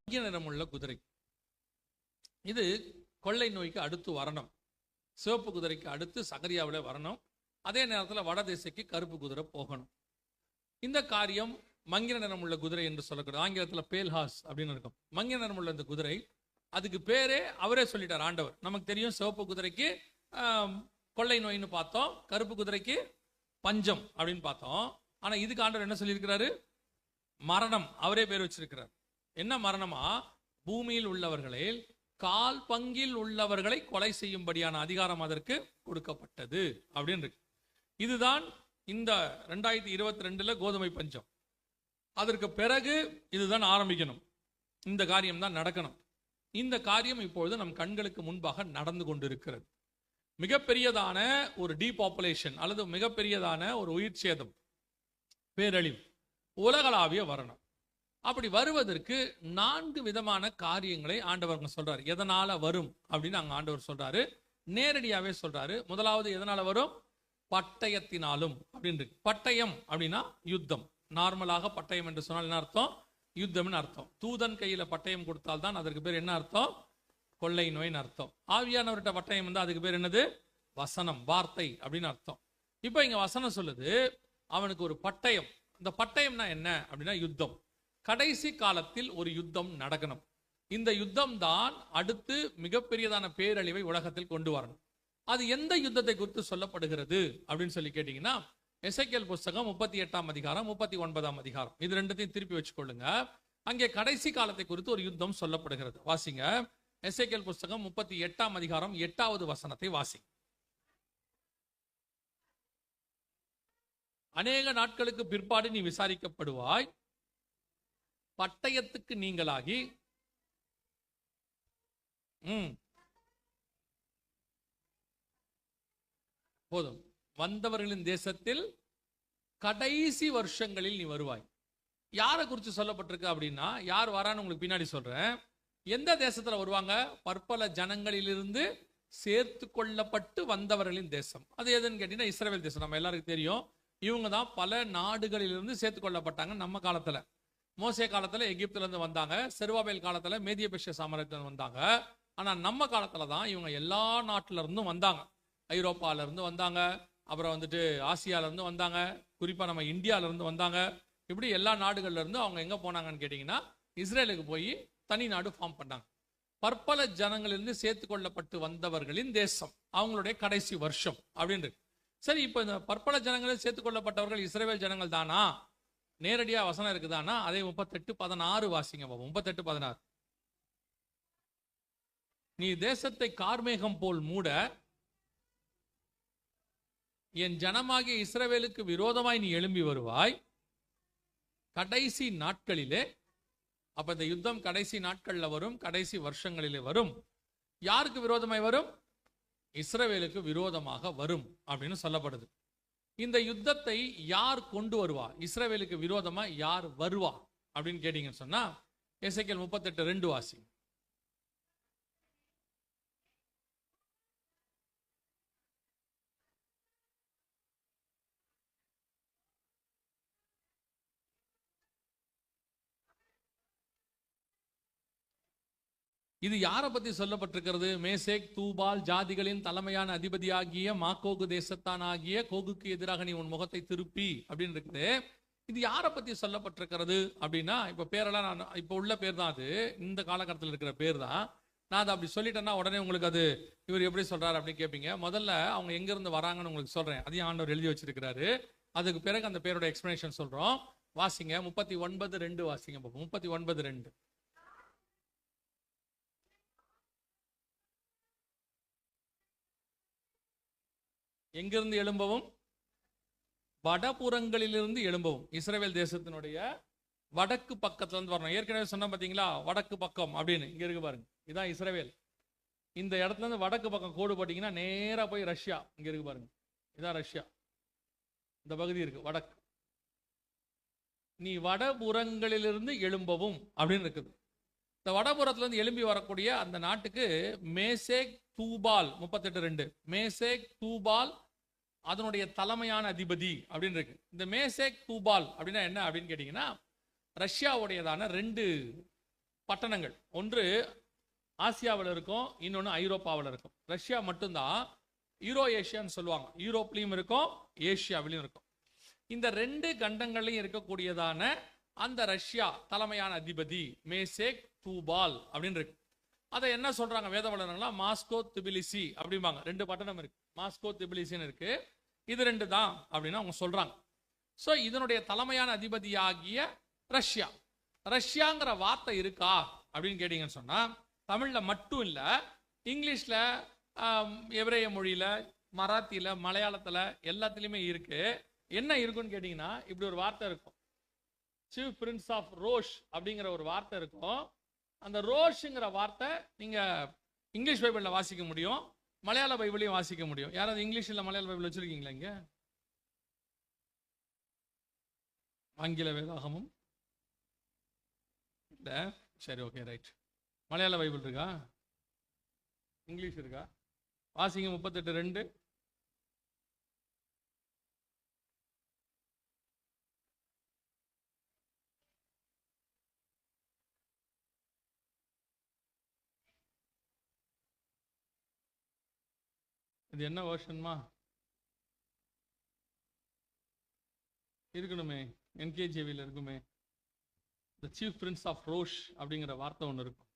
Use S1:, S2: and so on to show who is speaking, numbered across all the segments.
S1: நிறமுள்ள குதிரை. இது கொள்ளை நோய்க்கு அடுத்து வரணும். சிவப்பு குதிரைக்கு அடுத்து சகரியாவில் வரணும். அதே நேரத்தில் வடதிசைக்கு கருப்பு குதிரை போகணும். இந்த காரியம் மங்கின நிறமுள்ள குதிரை என்று சொல்லக்கூடாது. ஆங்கிலத்தில் பேல் ஹார்ஸ் அப்படின்னு இருக்கும். மங்கின நிறமுள்ள இந்த குதிரை, அதுக்கு பேரே அவரே சொல்லிட்டார் ஆண்டவர். நமக்கு தெரியும் சிவப்பு குதிரைக்கு கொள்ளை நோயின்னு பார்த்தோம், கருப்பு குதிரைக்கு பஞ்சம் அப்படின்னு பார்த்தோம். ஆனால் இதுக்கு ஆண்டவர் என்ன சொல்லியிருக்கிறாரு? மரணம். அவரே பேர் வச்சிருக்கிறார். என்ன மரணமா? பூமியில் உள்ளவர்களில் கால் பங்கில் உள்ளவர்களை கொலை செய்யும்படியான அதிகாரம் அதற்கு கொடுக்கப்பட்டது அப்படின்னு இருக்கு. இதுதான் இந்த 2022 கோதுமை பஞ்சம். அதற்கு பிறகு இதுதான் ஆரம்பிக்கணும். இந்த காரியம் தான் நடக்கணும். இந்த காரியம் இப்பொழுது நம் கண்களுக்கு முன்பாக நடந்து கொண்டிருக்கிறது. மிகப்பெரியதான ஒரு டீபாப்புலேஷன் அல்லது மிகப்பெரியதான ஒரு உயிர் சேதம், பேரழிவு உலகளாவிய வரணும். அப்படி வருவதற்கு 4 விதமான காரியங்களை ஆண்டவர் சொல்றாரு. எதனால வரும் அப்படின்னு அங்க ஆண்டவர் சொல்றாரு, நேரடியாவே சொல்றாரு. முதலாவது எதனால வரும்? பட்டயத்தினாலும் அப்படின்னு இருக்கு. பட்டயம் அப்படின்னா யுத்தம். நார்மலாக பட்டயம் என்று சொன்னால் என்ன அர்த்தம்? யுத்தம்னு அர்த்தம். தூதன் கையில பட்டயம் கொடுத்தால்தான் அதற்கு பேர் என்ன அர்த்தம்? கொள்ளை நோயின்னு அர்த்தம். ஆவியானவர்கிட்ட பட்டயம் வந்து அதுக்கு பேர் என்னது? வசனம், வார்த்தை அப்படின்னு அர்த்தம். இப்ப இங்க வசனம் சொல்லுது அவனுக்கு ஒரு பட்டயம். இந்த பட்டயம்னா என்ன அப்படின்னா யுத்தம். கடைசி காலத்தில் ஒரு யுத்தம் நடக்கணும். இந்த யுத்தம் தான் அடுத்து மிகப்பெரியதான பேரழிவை உலகத்தில் கொண்டு வரணும். அது எந்த யுத்தத்தை குறித்து சொல்லப்படுகிறது அப்படின்னு சொல்லி கேட்டீங்கன்னா, எசேக்கியேல் புஸ்தகம் 38ஆம் அதிகாரம் 39ஆம் அதிகாரம், இது ரெண்டுத்தையும் திருப்பி வச்சுக்கொள்ளுங்க. அங்கே கடைசி காலத்தை குறித்து ஒரு யுத்தம் சொல்லப்படுகிறது. வாசிங்க. எசேக்கியேல் புஸ்தகம் 38ஆம் அதிகாரம் 8வது வசனத்தை வாசி. அநேக நாட்களுக்கு பிற்பாடு நீ விசாரிக்கப்படுவாய், பட்டயத்துக்கு நீங்களாகி போதும் வந்தவர்களின் தேசத்தில் கடைசி வருஷங்களில் நீ வருவாய். யாரை குறித்து சொல்லப்பட்டிருக்கு அப்படின்னா, யார் வரான்னு உங்களுக்கு பின்னாடி சொல்றேன். எந்த தேசத்துல வருவாங்க? பற்பல ஜனங்களிலிருந்து சேர்த்து கொள்ளப்பட்டு வந்தவர்களின் தேசம். அது எதுன்னு கேட்டீங்கன்னா இஸ்ரவேல் தேசம். நம்ம எல்லாருக்கும் தெரியும். இவங்க தான் பல நாடுகளிலிருந்து சேர்த்து கொள்ளப்பட்டாங்க. நம்ம காலத்துல மோசே காலத்துல எகிப்துல இருந்து வந்தாங்க. செருபாபேல் காலத்துல மேதிய பெர்ஷிய சாம்ராஜ்யத்துல வந்தாங்க. ஆனா நம்ம காலத்துல தான் இவங்க எல்லா நாட்டுல இருந்தும் வந்தாங்க. ஐரோப்பால இருந்து வந்தாங்க, அப்புறம் வந்துட்டு ஆசியால இருந்து வந்தாங்க, குறிப்பா நம்ம இந்தியால இருந்து வந்தாங்க. இப்படி எல்லா நாடுகள்ல இருந்து அவங்க எங்க போனாங்கன்னு கேட்டீங்கன்னா இஸ்ரேலுக்கு போய் தனி நாடு ஃபார்ம் பண்ணாங்க. பற்பல ஜனங்களிலிருந்து சேர்த்து கொள்ளப்பட்டு வந்தவர்களின் தேசம், அவங்களுடைய கடைசி வருஷம் அப்படின்னு. சரி, இப்ப இந்த பற்பல ஜனங்களில் சேர்த்துக் கொள்ளப்பட்டவர்கள் இஸ்ரவேல் ஜனங்கள் தானா? நேரடியா வசனம் இருக்குதானா? அதே 38:16 வாசிங்க. 38:16. நீ தேசத்தை கார்மேகம் போல் மூட என் ஜனமாகிய இஸ்ரவேலுக்கு விரோதமாய் நீ எழும்பி வருவாய் கடைசி நாட்களிலே. அப்ப இந்த யுத்தம் கடைசி நாட்கள்ல வரும், கடைசி வருஷங்களிலே வரும். யாருக்கு விரோதமாய் வரும்? இஸ்ரவேலுக்கு விரோதமாக வரும் அப்படின்னு சொல்லப்படுது. இந்த யுத்தத்தை யார் கொண்டு வருவா? இஸ்ரவேலுக்கு விரோதமா யார் வருவா அப்படின்னு கேட்டீங்கன்னு சொன்னா எசேக்கியேல் 38:2 வாசி. இது யாரை பத்தி சொல்லப்பட்டிருக்கிறது? மேசேக் தூபால் ஜாதிகளின் தலைமையான அதிபதியாகிய மாகோகு தேசத்தான் ஆகிய கோகுக்கு எதிராக நீ உன் முகத்தை திருப்பி அப்படின்னு இருக்குது. இது யாரை பத்தி சொல்லப்பட்டிருக்கிறது அப்படின்னா, இப்ப பேரெல்லாம் நான் இப்ப உள்ள பேர் தான், அது இந்த காலகட்டத்தில் இருக்கிற பேர் தான். நான் அதை அப்படி சொல்லிட்டேன்னா உடனே உங்களுக்கு அது இவர் எப்படி சொல்றாரு அப்படின்னு கேட்பீங்க. முதல்ல அவங்க எங்க இருந்து வராங்கன்னு உங்களுக்கு சொல்றேன். அதையும் ஆண்டவர் எழுதி வச்சிருக்கிறாரு. அதுக்கு பிறகு அந்த பேரோட எக்ஸ்பிளனேஷன் சொல்றோம். வாசிங்க. 39:2 வாசிங்க. 39:2. எங்கிருந்து எழும்பவும்? வடபுறங்களிலிருந்து எழும்பவும். இஸ்ரவேல் தேசத்தினுடைய வடக்கு பக்கத்துல இருந்து வரணும். ஏற்கனவே சொன்ன பாத்தீங்களா, வடக்கு பக்கம் அப்படின்னு இங்க இருக்கு பாருங்க. இதான் இஸ்ரவேல். இந்த இடத்துல இருந்து வடக்கு பக்கம் கோடு போட்டீங்கன்னா நேரா போய் ரஷ்யா இங்க இருக்கு பாருங்க. இதான் ரஷ்யா. இந்த பகுதி இருக்கு வடக்கு. நீ வடபுறங்களிலிருந்து எழும்பவும் அப்படின்னு இருக்குது. இந்த வடபுறத்துல இருந்து எழும்பி வரக்கூடிய அந்த நாட்டுக்கு மேசேக் தூபால் 38:2. மேசேக் தூபால் அதனுடைய தலைமையான அதிபதி அப்படின்னு இருக்கு. இந்த மேசேக் தூபால் அப்படின்னா என்ன அப்படின்னு கேட்டீங்கன்னா, ரஷ்யாவுடையதான 2 பட்டணங்கள். ஒன்று ஆசியாவில் இருக்கும், இன்னொன்று ஐரோப்பாவில் இருக்கும். ரஷ்யா மட்டும்தான் யூரோ ஏஷியான்னு சொல்லுவாங்க. யூரோப்லையும் இருக்கும், ஏஷியாவிலையும் இருக்கும். இந்த 2 கண்டங்களையும் இருக்கக்கூடியதான அந்த ரஷ்யா தலைமையான அதிபதி மேசேக் தூபால் அப்படின்னு இருக்கு. அதை என்ன சொல்றாங்க வேத வல்லுநர்கள்லாம்? மாஸ்கோ திபிலிசி அப்படிம்பாங்க. 2 பட்டணம் இருக்கு, மாஸ்கோ திபிலிசின்னு இருக்கு. இது 2 தான் அப்படின்னு அவங்க சொல்றாங்க. ஸோ இதனுடைய தலைமையான அதிபதியாகிய ரஷ்யா. ரஷ்யாங்கிற வார்த்தை இருக்கா அப்படின்னு கேட்டீங்கன்னு சொன்னா, தமிழ்ல மட்டும் இல்ல, இங்கிலீஷ்ல, எபிரேய மொழியில, மராத்தியில, மலையாளத்துல எல்லாத்துலயுமே இருக்கு. என்ன இருக்குன்னு கேட்டீங்கன்னா, இப்படி ஒரு வார்த்தை இருக்கும், சீஃப் பிரின்ஸ் ஆஃப் ரோஷ் அப்படிங்கிற ஒரு வார்த்தை இருக்கும். அந்த ரோஷ்ங்கிற வார்த்தை நீங்க இங்கிலீஷ் பைபிள்ல வாசிக்க முடியும், மலையாள பைபிளையும் வாசிக்க முடியும். யாராவது இங்கிலீஷ் இல்ல மலையாள பைபிள் வச்சிருக்கீங்களா இங்க? ஆங்கில வேதாகமும் இல்ல? சரி, ஓகே, ரைட். மலையாள பைபிள் இருக்கா? இங்கிலீஷ் இருக்கா? வாசிங்க 38:2. இது என்ன வெர்ஷன்மா இருக்கணுமே? என்கேஜேவியில் இருக்குமே. த சீஃப் பிரின்ஸ் ஆஃப் ரோஷ் அப்படிங்கிற வார்த்தை ஒன்று இருக்கும்.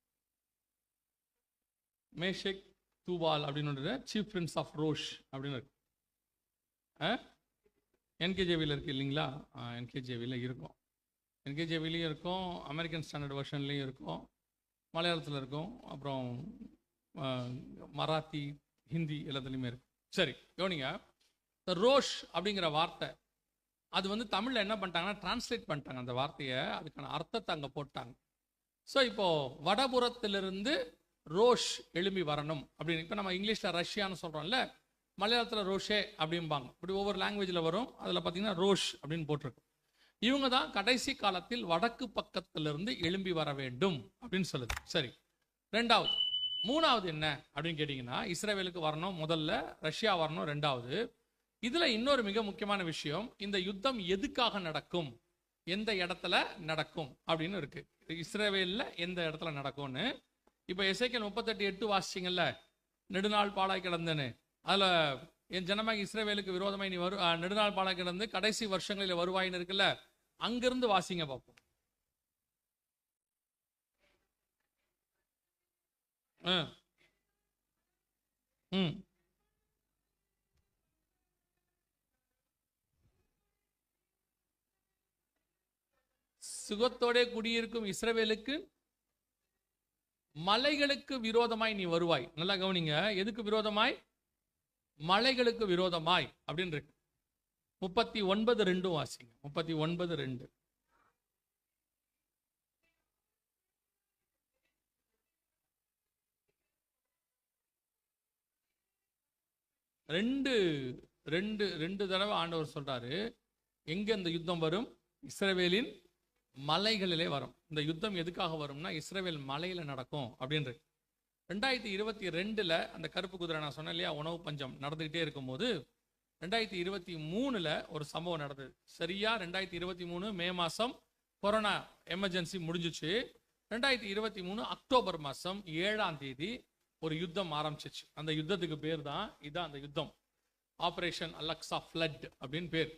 S1: மேஷேக் தூபால் அப்படின்னு சீஃப் பிரின்ஸ் ஆஃப் ரோஷ் அப்படின்னு இருக்கு. என்கேஜேவியில் இருக்கு இல்லைங்களா? என்கேஜேவியில் இருக்கும், என்கேஜேவிலையும் இருக்கும், அமெரிக்கன் ஸ்டாண்டர்ட் வெர்ஷன்லையும் இருக்கும், மலையாளத்தில் இருக்கும், அப்புறம் மராத்தி, ஹிந்தி எல்லாத்துலேயுமே இருக்கு. சரி, கவனிங்க. இந்த ரோஷ் அப்படிங்கிற வார்த்தை அது வந்து தமிழில் என்ன பண்ணிட்டாங்கன்னா டிரான்ஸ்லேட் பண்ணிட்டாங்க அந்த வார்த்தையை, அதுக்கான அர்த்தத்தை அங்கே போட்டாங்க. ஸோ இப்போ வடபுறத்திலிருந்து ரோஷ் எழும்பி வரணும் அப்படின்னு. இப்போ நம்ம இங்கிலீஷில் ரஷ்யான்னு சொல்கிறோம்ல, மலையாளத்தில் ரோஷே அப்படிம்பாங்க. இப்படி ஒவ்வொரு லாங்குவேஜில் வரும். அதில் பார்த்தீங்கன்னா ரோஷ் அப்படின்னு போட்டிருக்கு. இவங்க தான் கடைசி காலத்தில் வடக்கு பக்கத்திலிருந்து எழும்பி வர வேண்டும் அப்படின்னு சொல்லுது. சரி, 2வது. 3வது என்ன அப்படின்னு கேட்டிங்கன்னா, இஸ்ரேலுக்கு வரணும் முதல்ல, ரஷ்யா வரணும் 2வது. இதுல இன்னொரு மிக முக்கியமான விஷயம், இந்த யுத்தம் எதுக்காக நடக்கும், எந்த இடத்துல நடக்கும் அப்படின்னு இருக்கு. இஸ்ரேவேல்ல எந்த இடத்துல நடக்கும்னு. இப்போ எசேக்கியேல் 38:8 வாசிச்சிங்கல்ல, நெடுநாள் பாழாய் கிடந்தேன்னு. அதுல என் ஜனமாக இஸ்ரேவேலுக்கு விரோதமாய் நீ நெடுநாள் பாழாய் கிடந்து கடைசி வருஷங்களில் வருவாயின்னு இருக்குல்ல, அங்கிருந்து வாசிங்க பார்ப்போம். சுகத்தோட குடியிருக்கும் இஸ்ரவேலுக்கு மலைகளுக்கு விரோதமாய் நீ வருவாய். நல்லா கவனிங்க, எதுக்கு விரோதமாய்? மலைகளுக்கு விரோதமாய் அப்படின்னு இருக்கு. 39:2 வாசிங்க. 39:2. ரெண்டு தடவை ஆண்டவர் சொல்றாரு எங்க இந்த யுத்தம் வரும்? இஸ்ரவேலின் மலைகளிலே வரும். இந்த யுத்தம் எதுக்காக வரும்னா இஸ்ரவேல் மலையில நடக்கும் அப்படின்றது. 2022 அந்த கருப்பு குதிரை நான் சொன்னேன் இல்லையா, உணவு பஞ்சம் நடந்துகிட்டே இருக்கும்போது 2023 ஒரு சம்பவம் நடந்தது. சரியா 2023 மே மாசம் கொரோனா எமர்ஜென்சி முடிஞ்சிச்சு. 2023 அக்டோபர் மாசம் 7ஆம் தேதி ஒரு யுத்தம் ஆரம்பிச்சிச்சு. அந்த யுத்தத்துக்கு பேர் தான் இதான் அந்த யுத்தம், ஆபரேஷன் அலெக்சா ஃப்ளட் அப்படின்னு பேர்.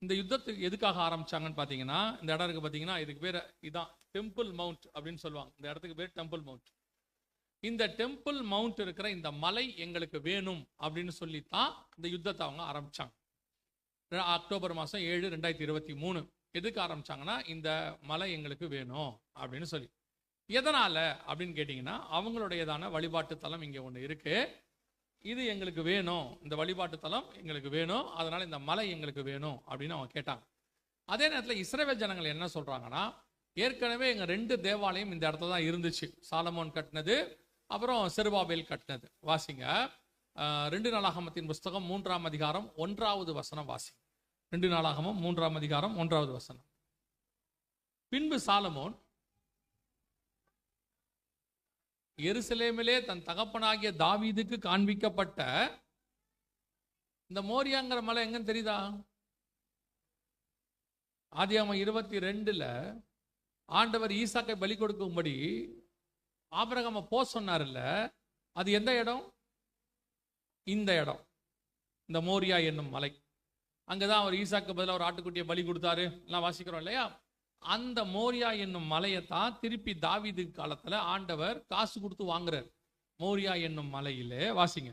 S1: இந்த யுத்தத்துக்கு எதுக்காக ஆரம்பிச்சாங்கன்னு பார்த்தீங்கன்னா, இந்த இடம் இருக்கு பார்த்தீங்கன்னா, இதுக்கு பேர் இதான் டெம்பிள் மவுண்ட் அப்படின்னு சொல்லுவாங்க. இந்த இடத்துக்கு பேர் டெம்பிள் மவுண்ட். இந்த டெம்பிள் மவுண்ட் இருக்கிற இந்த மலை எங்களுக்கு வேணும் அப்படின்னு சொல்லித்தான் இந்த யுத்தத்தை அவங்க ஆரம்பிச்சாங்க. அக்டோபர் மாதம் 7, 2023 எதுக்கு ஆரம்பிச்சாங்கன்னா, இந்த மலை எங்களுக்கு வேணும் அப்படின்னு சொல்லி. எதனால அப்படின்னு கேட்டிங்கன்னா, அவங்களுடையதான வழிபாட்டு தலம் இங்கே ஒன்று இருக்கு, இது எங்களுக்கு வேணும், இந்த வழிபாட்டு தலம் எங்களுக்கு வேணும், அதனால இந்த மலை எங்களுக்கு வேணும் அப்படின்னு அவங்க கேட்டாங்க. அதே நேரத்தில் இஸ்ரவேல் ஜனங்கள் என்ன சொல்றாங்கன்னா, ஏற்கனவே எங்க 2 தேவாலயம் இந்த இடத்துல தான் இருந்துச்சு. சாலமோன் கட்டினது, அப்புறம் செருபாபேல் கட்டினது. வாசிங்க 2 நாளாகமத்தின் புஸ்தகம் 3ஆம் அதிகாரம் 1வது வசனம் வாசிங்க. 2 நாளாகமம் 3ஆம் அதிகாரம் 1வது வசனம். பின்பு சாலமோன் எருசலேமிலே தன் தகப்பனாகிய தாவீதுக்கு காண்பிக்கப்பட்ட இந்த மோரியாங்கிற மலை எங்கன்னு தெரியுதா? ஆதியாகமம் 22 ஆண்டவர் ஈசாக்கை பலி கொடுக்கும்படி ஆபிரகாம போ சொன்னார்ல, அது எந்த இடம்? இந்த இடம், இந்த மோரியா என்னும் மலை. அங்கதான் அவர் ஈசாக்கு பதிலாக ஒரு ஆட்டுக்குட்டியை பலி கொடுத்தாரு, எல்லாம் வாசிக்கிறோம் இல்லையா? அந்த மோரியா என்னும் மலையைத்தான் திருப்பி தாவீது காலத்துல ஆண்டவர் காசு கொடுத்து வாங்குறார். மோரியா என்னும் மலையிலே வாசிங்க.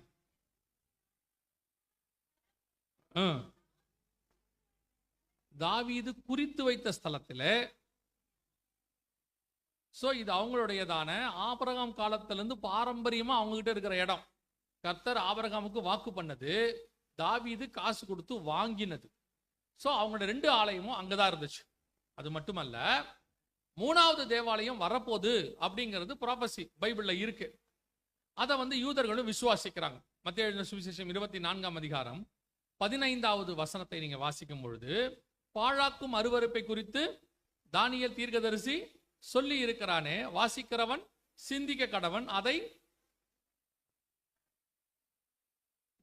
S1: தாவீது குறித்து வைத்த ஸ்தலத்துல. சோ இது அவங்களுடையதான ஆபிரகாம் காலத்திலிருந்து பாரம்பரியமா அவங்க கிட்ட இருக்கிற இடம். கர்த்தர் ஆபிரகாமுக்கு வாக்கு பண்ணது, தாவீது காசு கொடுத்து வாங்கினது. சோ அவங்களோட 2 ஆலயமும் அங்கதான் இருந்துச்சு. அது மட்டுமல்ல, 3வது தேவாலயம் வரப்போகுது அப்படிங்கிறது ப்ராபசி பைபிள்ல இருக்கு. அதை யூதர்களும் விசுவாசிக்கிறாங்க. மத்தேயு எழுதின சுவிசேஷம் 24ஆம் அதிகாரம் 15வது வசனத்தை நீங்க வாசிக்கும் பொழுது, பாழாக்கும் அருவருப்பை குறித்து தானியேல் தீர்க்கதரிசி சொல்லி இருக்கிறானே, வாசிக்கிறவன் சிந்திக்க கடவன், அதை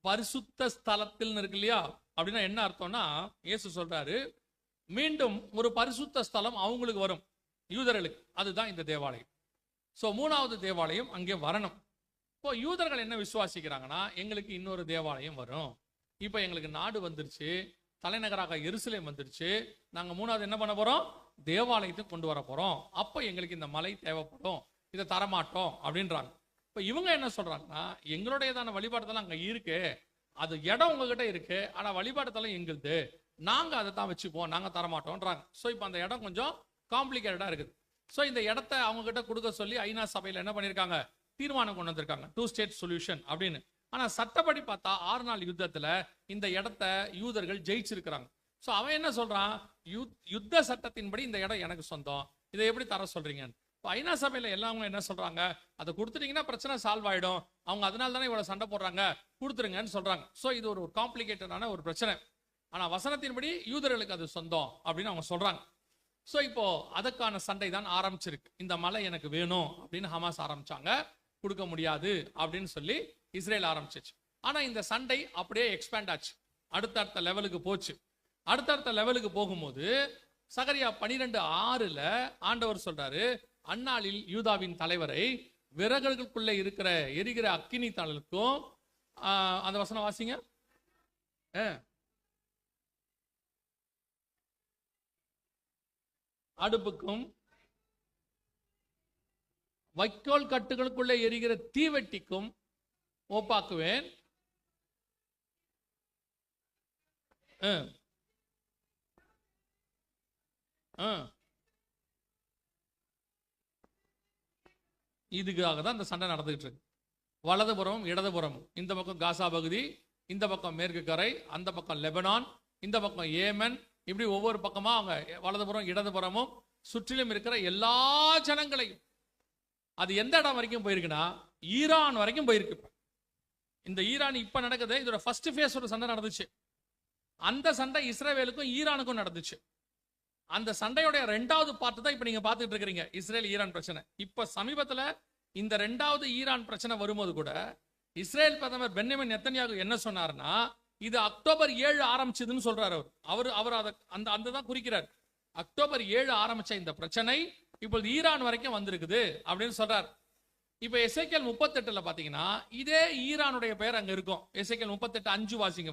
S1: பரிசுத்த ஸ்தலத்தில் இருக்கு இல்லையா? அப்படின்னா என்ன அர்த்தம்னா, இயேசு சொல்றாரு, மீண்டும் ஒரு பரிசுத்த ஸ்தலம் அவங்களுக்கு வரும், யூதர்களுக்கு. அதுதான் இந்த தேவாலயம். சோ 3வது தேவாலயம் அங்கே வரணும். இப்போ யூதர்கள் என்ன விசுவாசிக்கிறாங்கன்னா, எங்களுக்கு இன்னொரு தேவாலயம் வரும், இப்போ எங்களுக்கு நாடு வந்துருச்சு, தலைநகராக எருசலேம் வந்துருச்சு, நாங்க 3வது என்ன பண்ண போறோம்? தேவாலயத்தை கொண்டு வர போறோம், அப்போ எங்களுக்கு இந்த மலை தேவைப்படும், இதை தரமாட்டோம் அப்படின்றாங்க. இப்போ இவங்க என்ன சொல்றாங்கன்னா, எங்களுடையதான வழிபாடுதெல்லாம் அங்க இருக்கு, அது இடம் உங்ககிட்ட இருக்கு, ஆனா வழிபாடுதெல்லாம் எங்களுது, நாங்க அதை தான் வச்சுப்போம், நாங்க தரமாட்டோம்ன்றாங்க. ஸோ இப்போ அந்த இடம் கொஞ்சம் காம்ப்ளிகேட்டடா இருக்குது. ஸோ இந்த இடத்த அவங்க கிட்ட கொடுக்க சொல்லி ஐநா சபையில் என்ன பண்ணியிருக்காங்க? தீர்மானம் கொண்டு வந்திருக்காங்க, 2 ஸ்டேட் சொல்யூஷன் அப்படின்னு. ஆனா சட்டப்படி பார்த்தா 6 நாள் யுத்தத்துல இந்த இடத்த யூதர்கள் ஜெயிச்சிருக்கிறாங்க. ஸோ அவன் என்ன சொல்றான்? யுத்த சட்டத்தின்படி இந்த இடம் எனக்கு சொந்தம், இதை எப்படி தர சொல்றீங்க? இப்போ ஐநா சபையில எல்லாரும் என்ன சொல்றாங்க? அதை கொடுத்துட்டீங்கன்னா பிரச்சனை சால்வ் ஆயிடும், அவங்க அதனால தானே இவ்வளவு சண்டை போடுறாங்க, கொடுத்துருங்கன்னு சொல்றாங்க. ஸோ இது ஒரு காம்ப்ளிகேட்டடான ஒரு பிரச்சனை. ஆனா வசனத்தின்படி யூதர்களுக்கு அது சொந்தம் அப்படின்னு அவங்க சொல்றாங்க. ஸோ இப்போ அதுக்கான சண்டை தான் ஆரம்பிச்சிருக்கு. இந்த மலை எனக்கு வேணும் அப்படின்னு ஹமாஸ் ஆரம்பிச்சாங்க, கொடுக்க முடியாது அப்படின்னு சொல்லி இஸ்ரேல் ஆரம்பிச்சிச்சு. ஆனா இந்த சண்டை அப்படியே எக்ஸ்பேண்ட் ஆச்சு, அடுத்தடுத்த லெவலுக்கு போச்சு. அடுத்தடுத்த லெவலுக்கு போகும்போது சகரியா 12:6 ஆண்டவர் சொல்றாரு, அந்நாளில் யூதாவின் தலைவரை விறகுகளுக்குள்ளே இருக்கிற எரிகிற அக்கினி தணலுக்கும், அந்த வசனம் வாசிங்க, அடுப்புக்கும் வைக்கோல் கட்டுகளுக்குள்ளே எரிகிற தீவெட்டிக்கும் ஒப்பாக்குவேன். இதுக்காக தான் இந்த சண்டை நடந்துகிட்டு இருக்கு. வலதுபுறம் இடதுபுறம், இந்த பக்கம் காசா பகுதி, இந்த பக்கம் மேற்கு கரை, அந்த பக்கம் லெபனான், இந்த பக்கம் ஏமன், இப்படி ஒவ்வொரு பக்கமா அவங்க வலதுபுறம் இடதுபுறமும் சுற்றிலும் இருக்கிற எல்லா ஜனங்களையும், அது எந்த இடம் வரைக்கும் போயிருக்குன்னா ஈரான் வரைக்கும் போயிருக்கு. இந்த ஈரான் இப்ப நடக்குது, இதோட ஃபர்ஸ்ட் ஃபேஸ் ஒரு சண்டை நடந்துச்சு. அந்த சண்டை இஸ்ரேலுக்கும் ஈரானுக்கும் நடந்துச்சு. அந்த சண்டையோட 2வது பார்ட் தான் இப்ப நீங்க பாத்துட்டு இருக்கிறீங்க, இஸ்ரேல் ஈரான் பிரச்சனை. இப்ப சமீபத்துல இந்த 2வது ஈரான் பிரச்சனை வரும்போது கூட இஸ்ரேல் பிரதமர் பென்யமின் நெத்தன்யாகு என்ன சொன்னார்னா, இது அக்டோபர் 7 ஆரம்பிச்சதுன்னு சொல்றாரு. அவர் அந்த தான் குறிக்கிறார். அக்டோபர் 7 ஆரம்பிச்ச இந்த பிரச்சனை இப்பொழுது ஈரான் வரைக்கும் வந்திருக்குது அப்படின்னு சொல்றார். இப்ப எசேக்கியேல் 38 பாத்தீங்கன்னா இதே ஈரானுடைய பெயர் அங்க இருக்கும். எசேக்கியேல் 38:5 வாசிங்க.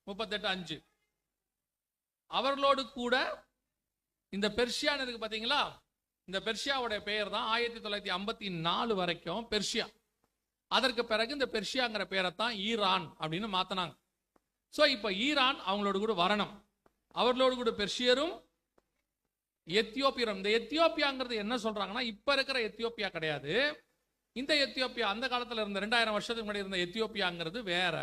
S1: 38:5 அவர்களோடு கூட இந்த பெர்ஷியான்னு இருக்கு பாத்தீங்களா, இந்த பெர்ஷியாவுடைய பெயர் தான் 1954 வரைக்கும் பெர்ஷியா. அதற்கு பிறகு இந்த பெர்ஷியாங்கிற பெயரை தான் ஈரான் அப்படின்னு மாத்தினாங்க. சோ இப்ப ஈரான் அவங்களோட கூட வரணும், அவர்களோடு கூட பெர்ஷியரும் எத்தியோப்பியரும். இந்த எத்தியோப்பியாங்கிறது என்ன சொல்றாங்கன்னா, இப்ப இருக்கிற எத்தியோப்பியா கிடையாது. இந்த எத்தியோப்பியா அந்த காலத்துல இருந்த 2000 வருஷத்துக்கு முன்னாடி இருந்த எத்தியோப்பியாங்கிறது வேற.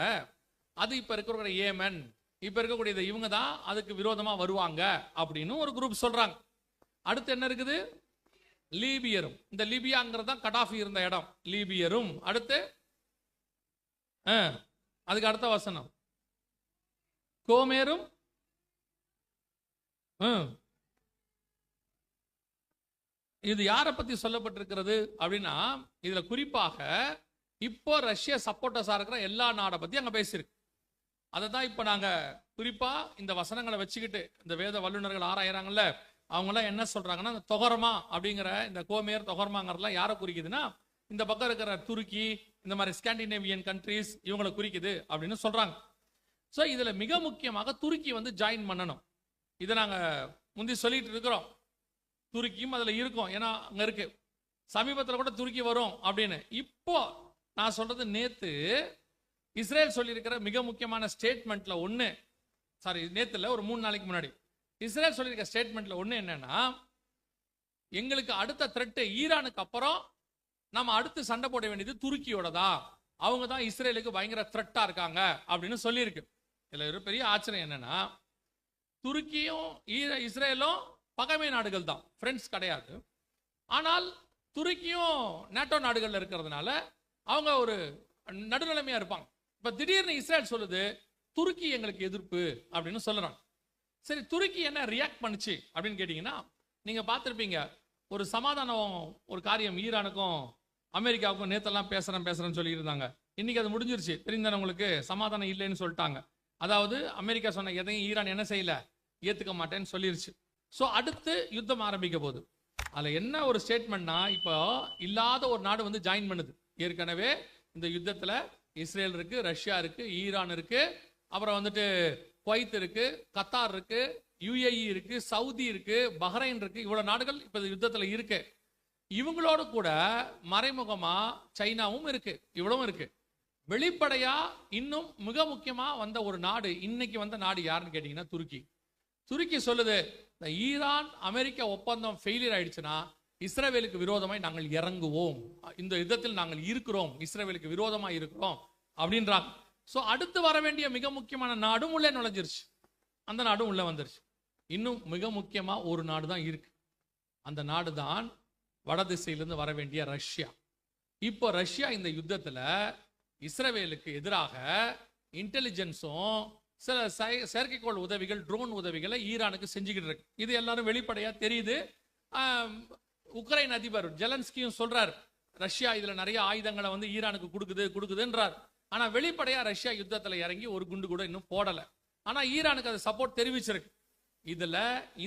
S1: அது இப்ப இருக்கிற ஏமன், இப்ப இருக்கக்கூடிய இவங்க தான் அதுக்கு விரோதமா வருவாங்க அப்படின்னு ஒரு குரூப் சொல்றாங்க. அடுத்து என்ன இருக்குது? லீபியரும். இந்த லிபியாங்கிறது தான் கடாஃபி இருந்த இடம், லீபியரும். அடுத்து அதுக்கு அடுத்த வசனம் கோமேரும். இது யாரை பத்தி சொல்லப்பட்டிருக்கிறது அப்படின்னா, இதுல குறிப்பாக இப்போ ரஷ்ய சப்போர்ட்டர்ஸா இருக்கிற எல்லா நாடை பத்தி அங்க பேசியிருக்கு. அதை தான் இப்ப நாங்க குறிப்பா இந்த வசனங்களை வச்சுக்கிட்டு இந்த வேத வல்லுநர்கள் ஆராயறாங்கல்ல, அவங்களாம் என்ன சொல்றாங்கன்னா, இந்த தொகரமா அப்படிங்கிற இந்த கோமேர் தொகரமாங்கிறதுலாம் யாரை குறிக்குதுன்னா, இந்த பக்கம் இருக்கிற துருக்கி, இந்த மாதிரி ஸ்காண்டினேவியன் கண்ட்ரீஸ் இவங்களை குறிக்குது அப்படின்னு சொல்றாங்க. ஸோ இதுல மிக முக்கியமாக துருக்கி வந்து ஜாயின் பண்ணணும். இதை நாங்க முந்தி சொல்லிட்டு இருக்கிறோம். துருக்கியும் அதுல இருக்கும், ஏன்னா அங்க இருக்கு. சமீபத்தில் கூட துருக்கி வரும் அப்படின்னு. இப்போ நான் சொல்றது நேத்து இஸ்ரேல் சொல்லியிருக்கிற மிக முக்கியமான ஸ்டேட்மெண்ட்ல ஒண்ணு, சாரி நேத்துல ஒரு 3 நாளைக்கு முன்னாடி இஸ்ரேல் சொல்லியிருக்க ஸ்டேட்மெண்ட்ல ஒண்ணு என்னன்னா, எங்களுக்கு அடுத்த த்ரெட் ஈரானுக்கு அப்புறம் நம்ம அடுத்து சண்டை போட வேண்டியது துருக்கியோட தான். அவங்க தான் இஸ்ரேலுக்கு பயங்கர த்ரெட்டா இருக்காங்க அப்படின்னு சொல்லியிருக்கு. இதுல ஒரு பெரிய ஆச்சரியம் என்னன்னா, துருக்கியும் இஸ்ரேலும் பகைமை நாடுகள் தான், ஃப்ரெண்ட்ஸ் கிடையாது. ஆனால் துருக்கியும் நேட்டோ நாடுகள்ல இருக்கிறதுனால அவங்க ஒரு நடுநிலைமையா இருப்பாங்க. இப்ப திடீர்னு இஸ்ரேல் சொல்லுது துருக்கி எங்களுக்கு எதிர்ப்பு அப்படின்னு சொல்லுறாங்க. சரி, துருக்கி என்ன ரியாக்ட் பண்ணுச்சு அப்படின்னு கேட்டீங்கன்னா, நீங்க பார்த்திருப்பீங்க ஒரு சமாதானம் ஒரு காரியம் ஈரானுக்கும் அமெரிக்காவுக்கும் நேத்தெல்லாம் பேசுறேன்னு சொல்லி இருந்தாங்க. இன்னைக்கு அது முடிஞ்சிருச்சு. தெரிந்தானே உங்களுக்கு, சமாதானம் இல்லைன்னு சொல்லிட்டாங்க. அதாவது அமெரிக்கா சொன்ன எதையும் ஈரான் என்ன செய்யல, ஏத்துக்க மாட்டேன்னு சொல்லிருச்சு. ஸோ அடுத்து யுத்தம் ஆரம்பிக்க போகுது. அதுல என்ன ஒரு ஸ்டேட்மெண்ட்னா, இப்போ இல்லாத ஒரு நாடு வந்து ஜாயின் பண்ணுது. ஏற்கனவே இந்த யுத்தத்துல இஸ்ரேல் இருக்கு, ரஷ்யா இருக்கு, ஈரான் இருக்கு, அப்புறம் வந்துட்டு குவைத் இருக்கு, கத்தார் இருக்கு, யுஏஇ இருக்கு, சவுதி இருக்கு, பஹ்ரைன் இருக்கு. இவ்வளவு நாடுகள் இப்ப யுத்தத்துல இருக்கு. இவங்களோட கூட மறைமுகமா சைனாவும் இருக்கு, இவ்வளவும் இருக்கு. வெளிப்படையா இன்னும் மிக முக்கியமா வந்த ஒரு நாடு, இன்னைக்கு வந்த நாடு யாருன்னு கேட்டீங்கன்னா துருக்கி. துருக்கி சொல்லுது, இந்த ஈரான் அமெரிக்கா ஒப்பந்தம் ஃபெயிலியர் ஆயிடுச்சுன்னா இஸ்ரேலுக்கு விரோதமாய் நாங்கள் இறங்குவோம், இந்த யுத்தத்தில் நாங்கள் இருக்கிறோம், இஸ்ரேலுக்கு விரோதமா இருக்கிறோம் அப்படின்றாங்க. ஸோ அடுத்து வர வேண்டிய மிக முக்கியமான நாடும் உள்ளே நுழைஞ்சிருச்சு. அந்த நாடும் உள்ள வந்துருச்சு. இன்னும் மிக முக்கியமா ஒரு நாடு தான் இருக்கு. அந்த நாடு தான் வடதிசையிலிருந்து வர வேண்டிய ரஷ்யா. இப்போ ரஷ்யா இந்த யுத்தத்துல இஸ்ரேலுக்கு எதிராக இன்டெலிஜென்ஸும் சில செயற்கைக்கோள் உதவிகள், ட்ரோன் உதவிகளை ஈரானுக்கு செஞ்சுக்கிட்டு இருக்கு. இது எல்லாரும் வெளிப்படையா தெரியுது. உக்ரைன் அதிபர் ஜெலன்ஸ்கியும் சொல்றாரு, ரஷ்யா இதுல நிறைய ஆயுதங்களை வந்து ஈரானுக்கு கொடுக்குதுன்றார். ஆனா வெளிப்படையா ரஷ்யா யுத்தத்துல இறங்கி ஒரு குண்டு கூட இன்னும் போடல. ஆனா ஈரானுக்கு அது சப்போர்ட் தெரிவிச்சிருக்கு. இதுல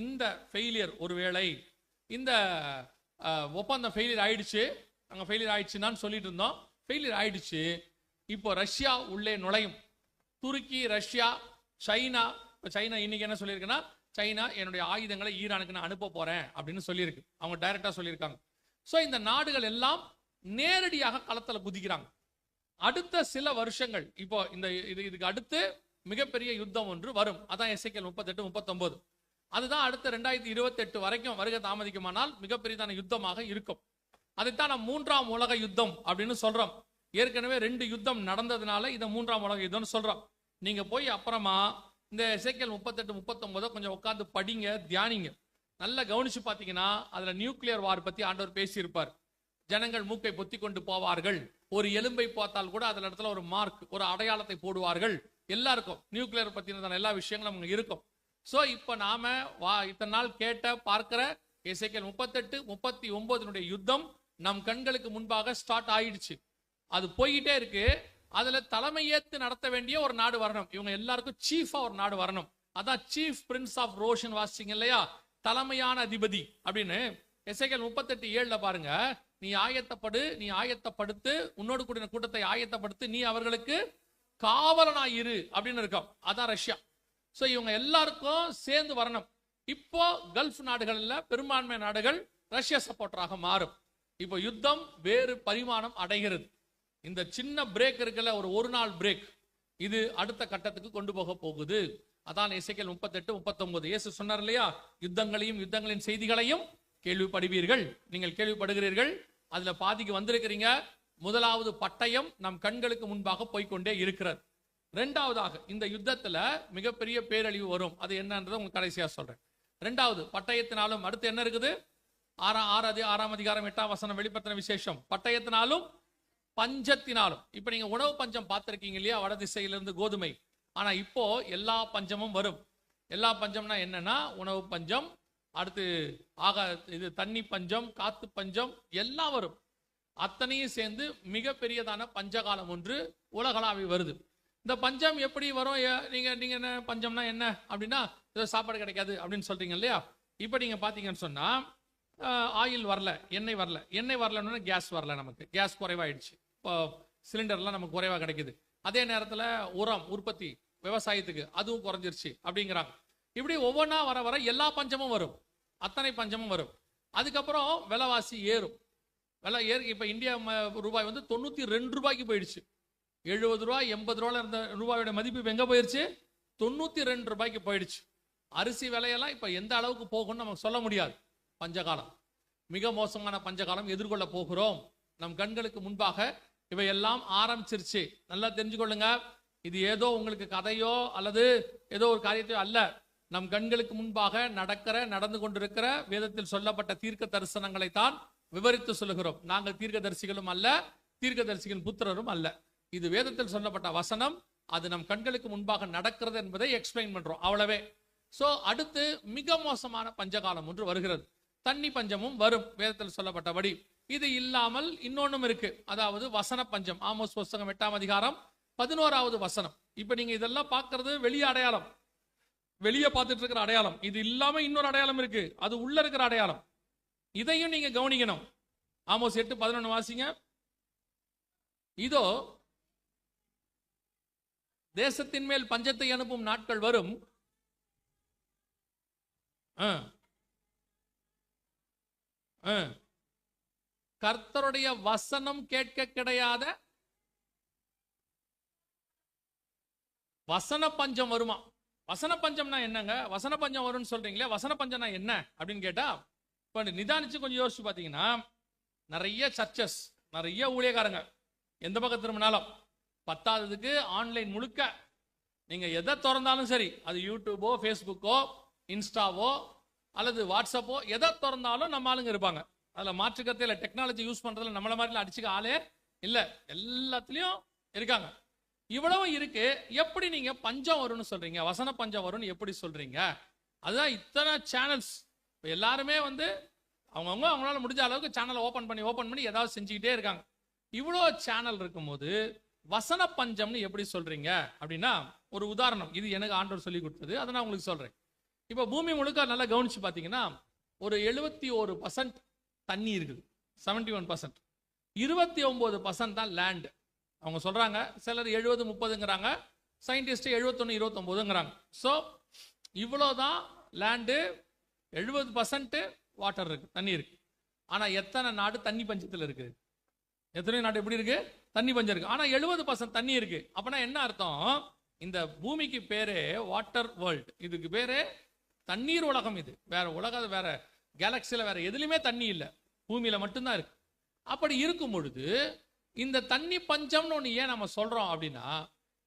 S1: இந்த ஃபெயிலியர், ஒருவேளை இந்த ஒப்பந்தம் ஃபெயிலியர் ஆயிடுச்சு, நாங்க ஃபெயிலியர் ஆயிடுச்சுன்னு சொல்லிட்டு இருந்தோம், ஃபெயிலியர் ஆயிடுச்சு. இப்போ ரஷ்யா உள்ளே நுழையும். துருக்கி, ரஷ்யா, சைனா. இப்போ சைனா இன்னைக்கு என்ன சொல்லியிருக்குன்னா, சைனா என்னுடைய ஆயுதங்களை ஈரானுக்கு நான் அனுப்ப போறேன் அப்படின்னு சொல்லியிருக்கு. அவங்க டைரக்டா சொல்லியிருக்காங்க. ஸோ இந்த நாடுகள் எல்லாம் நேரடியாக களத்துல குதிக்கிறாங்க. அடுத்த சில வருஷங்கள் இப்போ இதுக்கு அடுத்து மிகப்பெரிய யுத்தம் ஒன்று வரும். அதான் எசேக்கியேல் 38, 39. அதுதான் அடுத்த 2028 வரைக்கும் வருகை தாமதிக்குமானால் மிகப்பெரியதான யுத்தமாக இருக்கும். அதைத்தான் நாம் 3ஆம் உலக யுத்தம் அப்படின்னு சொல்றோம். ஏற்கனவே 2 யுத்தம் நடந்ததுனால இதை 3ஆம் உலக யுத்தம்னு சொல்றோம். நீங்க போய் அப்புறமா இந்த எசேக்கியேல் 38, 39 கொஞ்சம் உட்கார்ந்து படிங்க, தியானிங்க. நல்லா கவனிச்சு பார்த்தீங்கன்னா அதுல நியூக்ளியர் வார் பத்தி ஆண்டவர் பேசியிருப்பார். ஜனங்கள் மூக்கை பொத்தி கொண்டு போவார்கள், ஒரு எலும்பை பார்த்தால் கூட அதுல இடத்துல ஒரு மார்க், ஒரு அடையாளத்தை போடுவார்கள். எல்லாருக்கும் நியூக்ளியர் பத்தின எல்லா விஷயங்களும் அங்க இருக்கும். சோ இப்ப நாம இத்தனை நாள் கேட்ட பார்க்கிற எசேக்கியேல் 38, 39 யுத்தம் நம் கண்களுக்கு முன்பாக ஸ்டார்ட் ஆயிடுச்சு. அது போயிட்டே இருக்கு. அதுல தலைமையேற்று நடத்த வேண்டிய ஒரு நாடு வரணும். இவங்க எல்லாருக்கும் சீஃபா ஒரு நாடு வரணும். அதான் சீஃப் பிரின்ஸ் ஆஃப் ரோஷன் வாசிங்க இல்லையா, தலைமையான அதிபதி அப்படின்னு. எசேக்கியேல் 38:7 பாருங்க, நீ ஆயத்தப்படுத்து, உன்னோடு கூடின கூட்டத்தை ஆயத்தப்படுத்து, நீ அவர்களுக்கு காவலனாயிரு அப்படின்னு இருக்கும். அதான் ரஷ்யா. சோ இவங்க எல்லாருக்கும் சேர்ந்து வரணும். இப்போ கல்ஃப் நாடுகள்ல பெரும்பான்மை நாடுகள் ரஷ்யா சப்போர்ட்டராக மாறும். இப்போ யுத்தம் வேறு பரிமாணம் அடைகிறது. இந்த சின்ன பிரேக் இருக்குல்ல, ஒரு நாள் பிரேக், இது அடுத்த கட்டத்துக்கு கொண்டு போக போகுது. அதான் எசேக்கியேல் 38, 39. இயேசு சொன்னார் இல்லையா, யுத்தங்களின் செய்திகளையும் கேள்விப்படுவீர்கள். நீங்கள் கேள்விப்படுகிறீர்கள், அதுல பாதிக்கு வந்திருக்கிறீங்க. முதலாவது பட்டயம் நம் கண்களுக்கு முன்பாக போய்கொண்டே இருக்கிறது. இரண்டாவதாக இந்த யுத்தத்துல மிகப்பெரிய பேரழிவு வரும். அது என்னன்றதை உங்களுக்கு கடைசியா சொல்றேன். இரண்டாவது பட்டயத்தினாலும், அடுத்து என்ன இருக்குது, 6ஆம் அதிகாரம் 8ஆம் வசனம் வெளிப்படுத்தின விசேஷம், பட்டயத்தினாலும் பஞ்சத்தினாலும். இப்ப நீங்க உணவு பஞ்சம் பார்த்திருக்கீங்க இல்லையா, வட திசையிலிருந்து கோதுமை. ஆனா இப்போ எல்லா பஞ்சமும் வரும். எல்லா பஞ்சம்னா என்னன்னா, உணவு பஞ்சம், அடுத்து இது தண்ணி பஞ்சம், காத்து பஞ்சம் எல்லாம் வரும். அத்தனையும் சேர்ந்து மிகப்பெரியதான பஞ்சகாலம் ஒன்று உலகளாவி வருது. இந்த பஞ்சம் எப்படி வரும்? நீங்க என்ன பஞ்சம்னா என்ன அப்படின்னா, சாப்பாடு கிடைக்காது அப்படின்னு சொல்றீங்க இல்லையா. இப்போ நீங்க பாத்தீங்கன்னு சொன்னா ஆயில் வரல, எண்ணெய் வரல, எண்ணெய் வரலன்னு கேஸ் வரல, நமக்கு கேஸ் குறைவாயிடுச்சு, இப்போ சிலிண்டர்லாம் நமக்கு குறைவா கிடைக்குது. அதே நேரத்தில் உரம் உற்பத்தி விவசாயத்துக்கு அதுவும் குறைஞ்சிருச்சு அப்படிங்கிறாங்க. இப்படி ஒவ்வொன்றா வர வர எல்லா பஞ்சமும் வரும், அத்தனை பஞ்சமும் வரும். அதுக்கப்புறம் விலைவாசி ஏறும். விலை ஏறி இப்போ இந்தியா ரூபாய் வந்து 92 ரூபாய்க்கு போயிடுச்சு. 70 ரூபாய் 80 ரூபாயில் இருந்த ரூபாயோட மதிப்பு இப்போ எங்கே போயிடுச்சு? 92 ரூபாய்க்கு போயிடுச்சு. அரிசி விலையெல்லாம் இப்போ எந்த அளவுக்கு போகும்னு நமக்கு சொல்ல முடியாது. பஞ்சகாலம், மிக மோசமான பஞ்சகாலம் எதிர்கொள்ள போகிறோம். நம் கண்களுக்கு முன்பாக இவையெல்லாம் ஆரம்பிச்சிருச்சு. நல்லா தெரிஞ்சுக்கொள்ளுங்க, இது ஏதோ உங்களுக்கு கதையோ அல்லது ஏதோ ஒரு காரியத்தையோ அல்ல. நம் கண்களுக்கு முன்பாக நடந்து கொண்டிருக்கிற வேதத்தில் சொல்லப்பட்ட தீர்க்க தரிசனங்களை தான் விவரித்து சொல்லுகிறோம். நாங்கள் தீர்க்கதரிசிகளும் அல்ல, தீர்க்கதரிசிகளின் புத்திரரும் அல்ல. இது வேதத்தில் சொல்லப்பட்ட வசனம், அது நம் கண்களுக்கு முன்பாக நடக்கிறது என்பதை எக்ஸ்பிளைன் பண்றோம், அவ்வளவே. சோ அடுத்து மிக மோசமான பஞ்சகாலம் ஒன்று வருகிறது. தண்ணி பஞ்சமும் வரும் வேதத்தில் சொல்லப்பட்டபடி. இது இல்லாமல் இன்னொன்னும் இருக்கு, அதாவது வசன பஞ்சம். ஆமோஸ் புஸ்தகம் 8ஆம் அதிகாரம் 11வது வசனம். இப்ப நீங்க இதெல்லாம் பார்க்கிறது வெளியே அடையாளம், வெளியே பார்த்துட்டு இருக்கிற அடையாளம். இது இல்லாம இன்னொரு அடையாளம் இருக்கு, அது உள்ள இருக்கிற அடையாளம். இதையும் நீங்க கவனிக்கணும். ஆமோஸ் 8:11 வாசிங்க. இதோ தேசத்தின் மேல் பஞ்சத்தை அனுப்பும் நாட்கள் வரும். கர்த்தருடைய வசனம் கேட்க கிடையாத வசன பஞ்சம் வருமா? வசன பஞ்சம்னா என்னங்க? வசன பஞ்சம் வரும்னு சொல்றீங்களே, வசன பஞ்சம்னா என்ன அப்படின்னு கேட்டா, இப்ப நிதானிச்சு கொஞ்சம் யோசிச்சு பாத்தீங்கன்னா, நிறைய சர்ச்சஸ், நிறைய ஊழியக்காரங்க எந்த பக்கம் திரும்பினாலும், பத்தாததுக்கு ஆன்லைன் முழுக்க நீங்க எதை திறந்தாலும் சரி, அது யூடியூபோ ஃபேஸ்புக்கோ இன்ஸ்டாவோ அல்லது வாட்ஸ்அப்போ எதை திறந்தாலும் நம்ம ஆளுங்க இருப்பாங்க. அதுல மாற்றுக்கத்தை இல்லை. டெக்னாலஜி யூஸ் பண்றதுல நம்மள மாதிரி அடிச்சுக்க ஆளே இல்லை, எல்லாத்துலயும் இருக்காங்க. இவ்வளவு இருக்கு, எப்படி நீங்க பஞ்சம் வரும்னு சொல்றீங்க, வசன பஞ்சம் வரும்னு எப்படி சொல்றீங்க? அதுதான் இத்தனை சேனல்ஸ். எல்லாருமே வந்து அவங்களால முடிஞ்ச அளவுக்கு சேனலை ஓபன் பண்ணி ஏதாவது செஞ்சுக்கிட்டே இருக்காங்க. இவ்வளோ சேனல் இருக்கும்போது வசன பஞ்சம்னு எப்படி சொல்றீங்க அப்படின்னா, ஒரு உதாரணம், இது எனக்கு ஆண்டவர் சொல்லி கொடுத்தது, அதை நான் உங்களுக்கு சொல்றேன். இப்போ பூமி முழுக்க நல்லா கவனிச்சு பார்த்தீங்கன்னா, ஒரு 71% தண்ணி இருக்குது, 71%. 29% தான் லேண்ட். அவங்க சொல்றாங்க, சிலர் 70-30ங்கிறாங்க, சயின்டிஸ்ட் 71-29ங்கிறாங்க. ஸோ இவ்வளோதான் லேண்டு, 70% வாட்டர் இருக்கு, தண்ணி இருக்கு. ஆனா எத்தனை நாடு தண்ணி பஞ்சத்தில் இருக்கு? எத்தனை நாடு எப்படி இருக்கு? தண்ணி பஞ்சம் இருக்கு. ஆனா 70% தண்ணி இருக்கு. அப்பனா என்ன அர்த்தம்? இந்த பூமிக்கு பேரு வாட்டர் வேர்ல்ட், இதுக்கு பேரு தண்ணீர் உலகம். இது வேற உலகம், வேற கேலக்சியில வேற எதுலையுமே தண்ணி இல்லை, பூமியில மட்டும்தான் இருக்கு. அப்படி இருக்கும் பொழுது இந்த தண்ணி பஞ்சம்னு ஒண்ணு ஏன் நம்ம சொல்றோம் அப்படின்னா,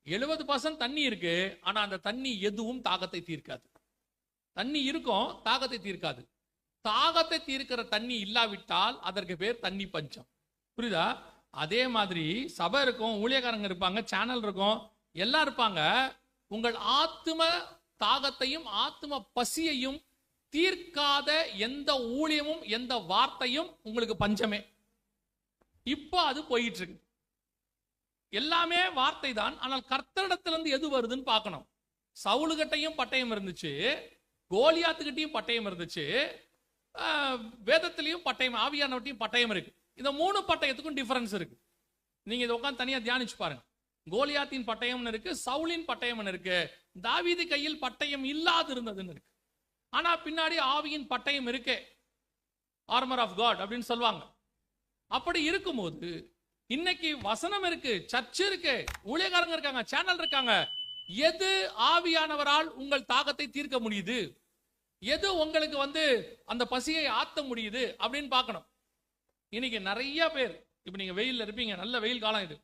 S1: 70% தண்ணி இருக்கு, ஆனா அந்த தண்ணி எதுவும் தாகத்தை தீர்க்காது. தண்ணி இருக்கும், தாகத்தை தீர்க்காது. தாகத்தை தீர்க்கிற தண்ணி இல்லாவிட்டால் அதற்கு பேர் தண்ணி பஞ்சம். புரியுதா? அதே மாதிரி சபை இருக்கும், ஊழியக்காரங்க இருப்பாங்க, சேனல் இருக்கும், எல்லாம் இருப்பாங்க. உங்கள் ஆத்ம தாகத்தையும் ஆத்ம பசியையும் தீர்க்காத எந்த ஊழியமும் எந்த வார்த்தையும் உங்களுக்கு பஞ்சமே. இப்போ அது போயிட்டு இருக்கு. எல்லாமே வார்த்தை தான், ஆனால் கர்த்தரிடத்திலிருந்து எது வருதுன்னு பார்க்கணும். சவுலுகிட்டையும் பட்டயம் இருந்துச்சு, கோலியாத்துக்கிட்டையும் பட்டயம் இருந்துச்சு, வேதத்திலையும் பட்டயம், ஆவியானவர்கிட்டையும் பட்டயம் இருக்கு. இந்த 3 பட்டயத்துக்கும் டிஃபரன்ஸ் இருக்கு. நீங்க இதை உட்காந்து தனியா தியானிச்சு பாருங்க. கோலியாத்தின் பட்டயம் இருக்கு, சவுலின் பட்டயம் இருக்கு, தாவீது கையில் பட்டயம் இல்லாது இருந்ததுன்னு இருக்கு. ஆனா பின்னாடி ஆவியின் பட்டயம் இருக்கு, ஆர்மர் ஆஃப் காட் அப்படின்னு சொல்லுவாங்க. அப்படி இருக்கும்போது இன்னைக்கு வசனம் இருக்கு, சர்ச் இருக்கு, ஊழியக்காரங்க இருக்காங்க, சேனல் இருக்காங்க. எது ஆவியானவரால் உங்கள் தாகத்தை தீர்க்க முடியுது, எது உங்களுக்கு அந்த பசியை ஆத்த முடியுது அப்படின்னு பார்க்கணும். இன்னைக்கு நிறைய பேர், இப்ப நீங்க வெயில்ல இருப்பீங்க, நல்ல வெயில் காலம் இது.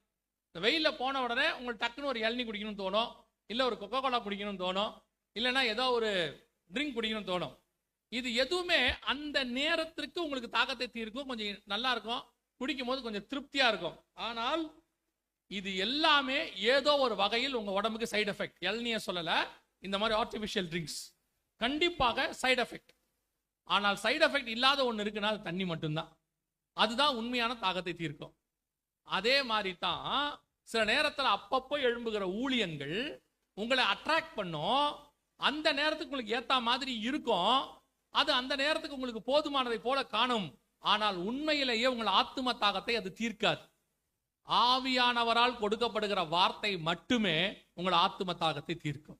S1: இந்த வெயில்ல போன உடனே உங்களுக்கு டக்குன்னு ஒரு இளநீ குடிக்கணும்னு தோணும், இல்ல ஒரு கொக்கோ கோலா குடிக்கணும்னு தோணும், இல்லைன்னா ஏதோ ஒரு ட்ரிங்க் குடிக்கணும்னு தோணும். இது எதுவுமே அந்த நேரத்திற்கு உங்களுக்கு தாகத்தை தீர்க்கும், கொஞ்சம் நல்லா இருக்கும், குடிக்கும் போது கொஞ்சம் திருப்தியா இருக்கும். ஆனால் இது எல்லாமே ஏதோ ஒரு வகையில் உங்க உடம்புக்கு சைடு எஃபெக்ட். இளநிய சொல்லல, இந்த மாதிரி ஆர்டிபிஷியல் ட்ரிங்க்ஸ் கண்டிப்பாக சைடு எஃபெக்ட். ஆனால் சைடு எஃபெக்ட் இல்லாத ஒன்று இருக்குன்னா அது தண்ணி மட்டும்தான். அதுதான் உண்மையான தாகத்தை தீர்க்கும். அதே மாதிரி தான் சில நேரத்தில் அப்பப்போ எழும்புகிற ஊழியங்கள் உங்களை அட்ராக்ட் பண்ணும், அந்த நேரத்துக்கு உங்களுக்கு ஏத்த மாதிரி இருக்கும். அது அந்த நேரத்துக்கு உங்களுக்கு போதுமானதை போல காணும். ஆனால் உண்மையிலேயே உங்கள் ஆத்தும தாகத்தை அது தீர்க்காது. ஆவியானவரால் கொடுக்கப்படுகிற வார்த்தை மட்டுமே உங்கள் ஆத்தும தாகத்தை தீர்க்கும்.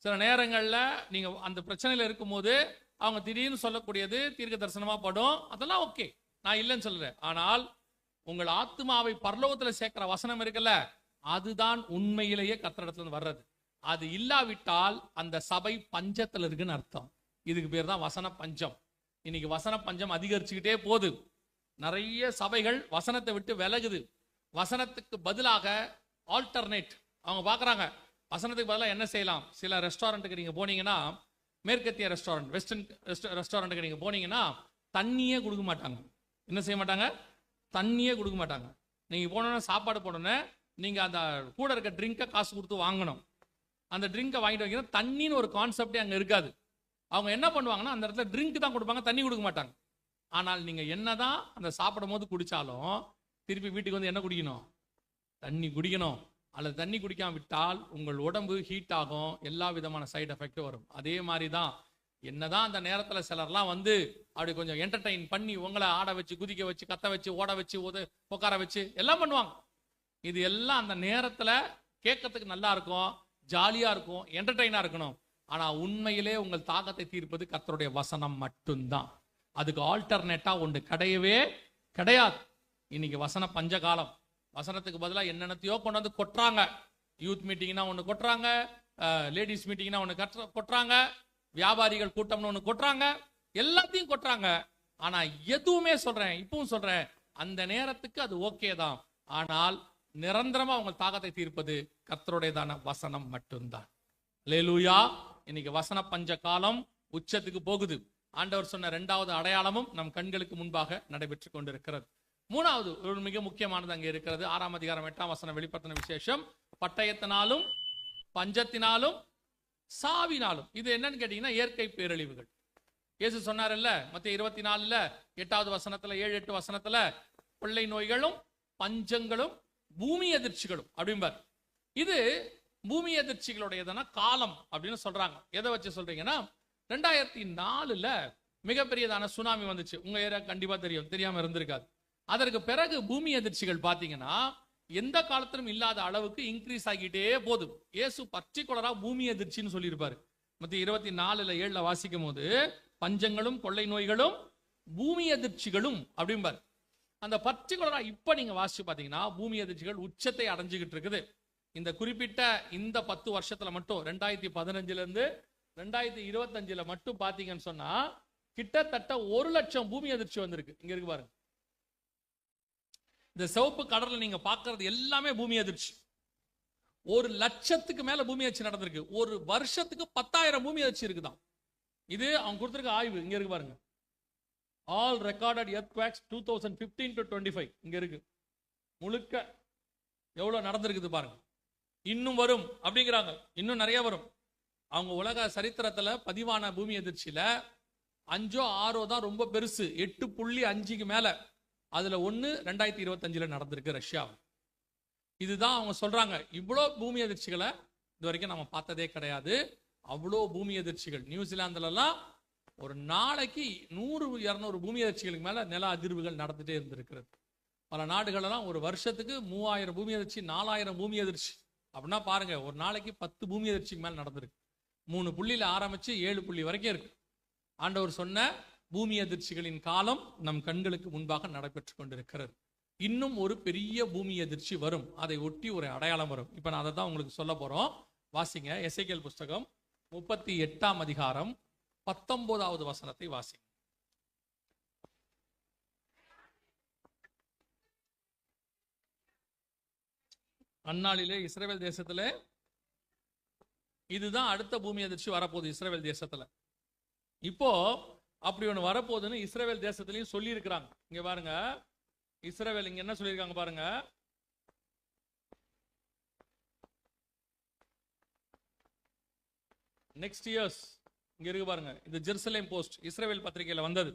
S1: சில நேரங்களில் நீங்க அந்த பிரச்சனையில் இருக்கும்போது அவங்க திடீர்னு சொல்லக்கூடியது தீர்க்க தரிசனமா படும், அதெல்லாம் ஓகே, நான் இல்லைன்னு சொல்றேன். ஆனால் உங்கள் ஆத்மாவை பரலோகத்தில் சேர்க்கிற வசனம் இருக்குல்ல, அதுதான் உண்மையிலேயே கர்த்தரிடத்துல வர்றது. அது இல்லாவிட்டால் அந்த சபை பஞ்சத்தில் இருக்குன்னு அர்த்தம். இதுக்கு பேர் தான் வசன பஞ்சம். இன்னைக்கு வசன பஞ்சம் அதிகரிச்சுக்கிட்டே போகுது. நிறைய சபைகள் வசனத்தை விட்டு விலகுது. வசனத்துக்கு பதிலாக ஆல்டர்னேட் அவங்க பார்க்குறாங்க. வசனத்துக்கு பதிலாக என்ன செய்யலாம்? சில ரெஸ்டாரண்ட்டுக்கு நீங்கள் போனீங்கன்னா, மேற்கத்திய ரெஸ்டாரண்ட், வெஸ்டர்ன் ரெஸ்டாரண்ட்டுக்கு நீங்கள் போனீங்கன்னா தண்ணியே கொடுக்க மாட்டாங்க. என்ன செய்ய மாட்டாங்க? தண்ணியே கொடுக்க மாட்டாங்க. நீங்கள் போனோன்னா சாப்பாடு போனோன்னே நீங்கள் அந்த கூட இருக்க ட்ரிங்கை காசு கொடுத்து வாங்கணும். அந்த ட்ரிங்கை வாங்கிட்டு வைக்கணும். தண்ணின்னு ஒரு கான்செப்டே அங்கே இருக்காது. அவங்க என்ன பண்ணுவாங்கன்னா அந்த இடத்துல ட்ரிங்க் தான் கொடுப்பாங்க, தண்ணி கொடுக்க மாட்டாங்க. ஆனால் நீங்கள் என்னதான் அந்த சாப்பிடும் போது குடித்தாலும் திருப்பி வீட்டுக்கு வந்து என்ன குடிக்கணும்? தண்ணி குடிக்கணும். அல்லது தண்ணி குடிக்காம விட்டால் உங்கள் உடம்பு ஹீட் ஆகும், எல்லா விதமான சைடு எஃபெக்டும் வரும். அதே மாதிரி தான் என்னதான் அந்த நேரத்தில் சிலர்லாம் வந்து அப்படி கொஞ்சம் என்டர்டெயின் பண்ணி உங்களை ஆட வச்சு, குதிக்க வச்சு, கத்த வச்சு, ஓட வச்சு, உட்கார வச்சு எல்லாம் பண்ணுவாங்க. இது எல்லாம் அந்த நேரத்தில் கேட்கறதுக்கு நல்லா இருக்கும், ஜாலியாக இருக்கும், என்டர்டெயினாக இருக்கணும். ஆனால் உண்மையிலே உங்கள் தாகத்தை தீர்ப்பது கர்த்தருடைய வசனம் மட்டும்தான். அதுக்கு ஆல்டர்னேட்டாக ஒன்று கிடையவே கிடையாது. இன்னைக்கு வசன பஞ்சகாலம். வசனத்துக்கு பதிலாக என்னென்னத்தையோ கொண்டு வந்து கொட்டுறாங்க. யூத் மீட்டிங்னா ஒன்று கொட்டுறாங்க, லேடிஸ் மீட்டிங்னா ஒன்று கொட்டுறாங்க, வியாபாரிகள் கூட்டம்னு ஒன்று கொட்டுறாங்க, எல்லாத்தையும் கொட்டுறாங்க. ஆனால் எதுவுமே சொல்றேன், இப்பவும் சொல்றேன், அந்த நேரத்துக்கு அது ஓகே தான். ஆனால் நிரந்தரமா உங்கள் தாகத்தை தீர்ப்பது கர்த்தருடையதான வசனம் மட்டும்தான். அல்லேலூயா. இன்னைக்கு வசன பஞ்ச காலம் உச்சத்துக்கு போகுது. ஆண்டவர் சொன்ன 2வது அடையாளமும் நம் கண்களுக்கு முன்பாக நடைபெற்று கொண்டிருக்கிறது. 3வது ஒரு மிக முக்கியமானது அங்கே இருக்கிறது. 6ஆம் அதிகாரம் 8ஆம் வசனம் வெளிப்படுத்தின விசேஷம், பட்டயத்தினாலும் பஞ்சத்தினாலும் சாவினாலும். இது என்னன்னு கேட்டீங்கன்னா இயற்கை பேரழிவுகள். இயேசு சொன்னார்ல மத்தேயு 24 8வது வசனத்துல, 7-8 வசனத்துல, கொள்ளை நோய்களும் பஞ்சங்களும் பூமி எதிர்ச்சிகளும் அப்படிம்பார். இது பூமி எதிர்ச்சிகளுடையதான காலம் அப்படின்னு சொல்றாங்க. எதை வச்சு சொல்றீங்கன்னா, 2004 மிகப்பெரியதான சுனாமி வந்துச்சு. உங்க ஏரியா கண்டிப்பா தெரியும், தெரியாம இருந்திருக்காது. அதற்கு பிறகு பூமி எதிர்ச்சிகள் பார்த்தீங்கன்னா எந்த காலத்திலும் இல்லாத அளவுக்கு இன்க்ரீஸ் ஆகிட்டே போதும். இயேசு பர்டிகுலரா பூமி எதிர்ச்சின்னு சொல்லியிருப்பாரு. மத்தேயு 24:7 வாசிக்கும் போது பஞ்சங்களும் கொள்ளை நோய்களும் பூமி எதிர்ச்சிகளும் அப்படிம்பார். அந்த பர்டிகுலரா இப்ப நீங்க வாசிச்சு பாத்தீங்கன்னா பூமி எதிர்ச்சிகள் உச்சத்தை அடைஞ்சுக்கிட்டு இருக்குது. இந்த குறிப்பிட்ட இந்த 10 வருஷத்துல மட்டும் 2015 இருந்து 2025 மட்டும் பாத்தீங்கன்னு சொன்னா கிட்டத்தட்ட 1 லட்சம் பூமி எதிர்ச்சி வந்திருக்கு. இங்க இருக்கு பாருங்க. இந்த சிவப்பு கடல்ல நீங்க பாக்குறது எல்லாமே பூமி எதிர்ச்சி. 1 லட்சத்துக்கு மேல பூமி எதிர்ச்சி நடந்திருக்கு. ஒரு வருஷத்துக்கு 10,000 பூமி எதிர்ச்சி இருக்குதான். இது அவங்க கொடுத்திருக்க ஆய்வு. இங்க இருக்கு பாருங்க. ஆல் ரெக்கார்டட் earthquakes 2015 to 25 இங்க இருக்கு. முழுக்க எவ்வளவு நடந்திருக்குது பாருங்க. இன்னும் வரும் அப்படிங்கிறாங்க, இன்னும் நிறைய வரும். அவங்க உலக சரித்திரத்துல பதிவான பூமி எதிர்ச்சியில 5ஓ 6ஓ தான் ரொம்ப பெருசு, 8.5க்கு மேல. அதுல 1 2025 நடந்திருக்கு ரஷ்யா. இதுதான் அவங்க சொல்றாங்க. இவ்வளோ பூமி எதிர்ச்சிகளை இது வரைக்கும் நம்ம பார்த்ததே கிடையாது. அவ்வளோ பூமி எதிர்ச்சிகள். நியூசிலாந்துலலாம் ஒரு நாளைக்கு 100-200 பூமி எதிர்ச்சிகளுக்கு மேல நில அதிர்வுகள் நடந்துட்டே இருந்திருக்கிறது. பல நாடுகளெல்லாம் ஒரு வருஷத்துக்கு 3000 பூமி எதிர்ச்சி, 4000 பூமி எதிர்ச்சி அப்படின்னா பாருங்க, ஒரு நாளைக்கு 10 பூமி எதிர்ச்சிக்கு மேல நடந்திருக்கு. 3 புள்ளியில ஆரம்பிச்சு 7 புள்ளி வரைக்கும் இருக்கு. ஆண்டவர் சொன்ன பூமி எதிர்ச்சிகளின் காலம் நம் கண்களுக்கு முன்பாக நடைபெற்று கொண்டிருக்கிறது. இன்னும் ஒரு பெரிய பூமி எதிர்ச்சி வரும், அதை ஒட்டி ஒரு அடையாளம் வரும். இப்ப நான் அதை தான் உங்களுக்கு சொல்ல போறோம். வாசிங்க, எசேக்கியேல் புஸ்தகம் 38ஆம் அதிகாரம் 19வது வசனத்தை வாசிங்க. அந்நாளிலே இஸ்ரவேல் தேசத்துல இதுதான் அடுத்த பூமி அதிர்ச்சி வரப்போகுது. இஸ்ரவேல் தேசத்துல இப்போ அப்படி ஒன்று வரப்போகுதுன்னு இஸ்ரவேல் தேசத்துலயும் சொல்லி இருக்கிறாங்க. இங்க பாருங்க, இஸ்ரவேல் இங்க என்ன சொல்லியிருக்காங்க பாருங்க. நெக்ஸ்ட் இயர்ஸ் இங்க இருக்கு பாருங்க. இது ஜெருசலேம் போஸ்ட் இஸ்ரவேல் பத்திரிகையில வந்தது.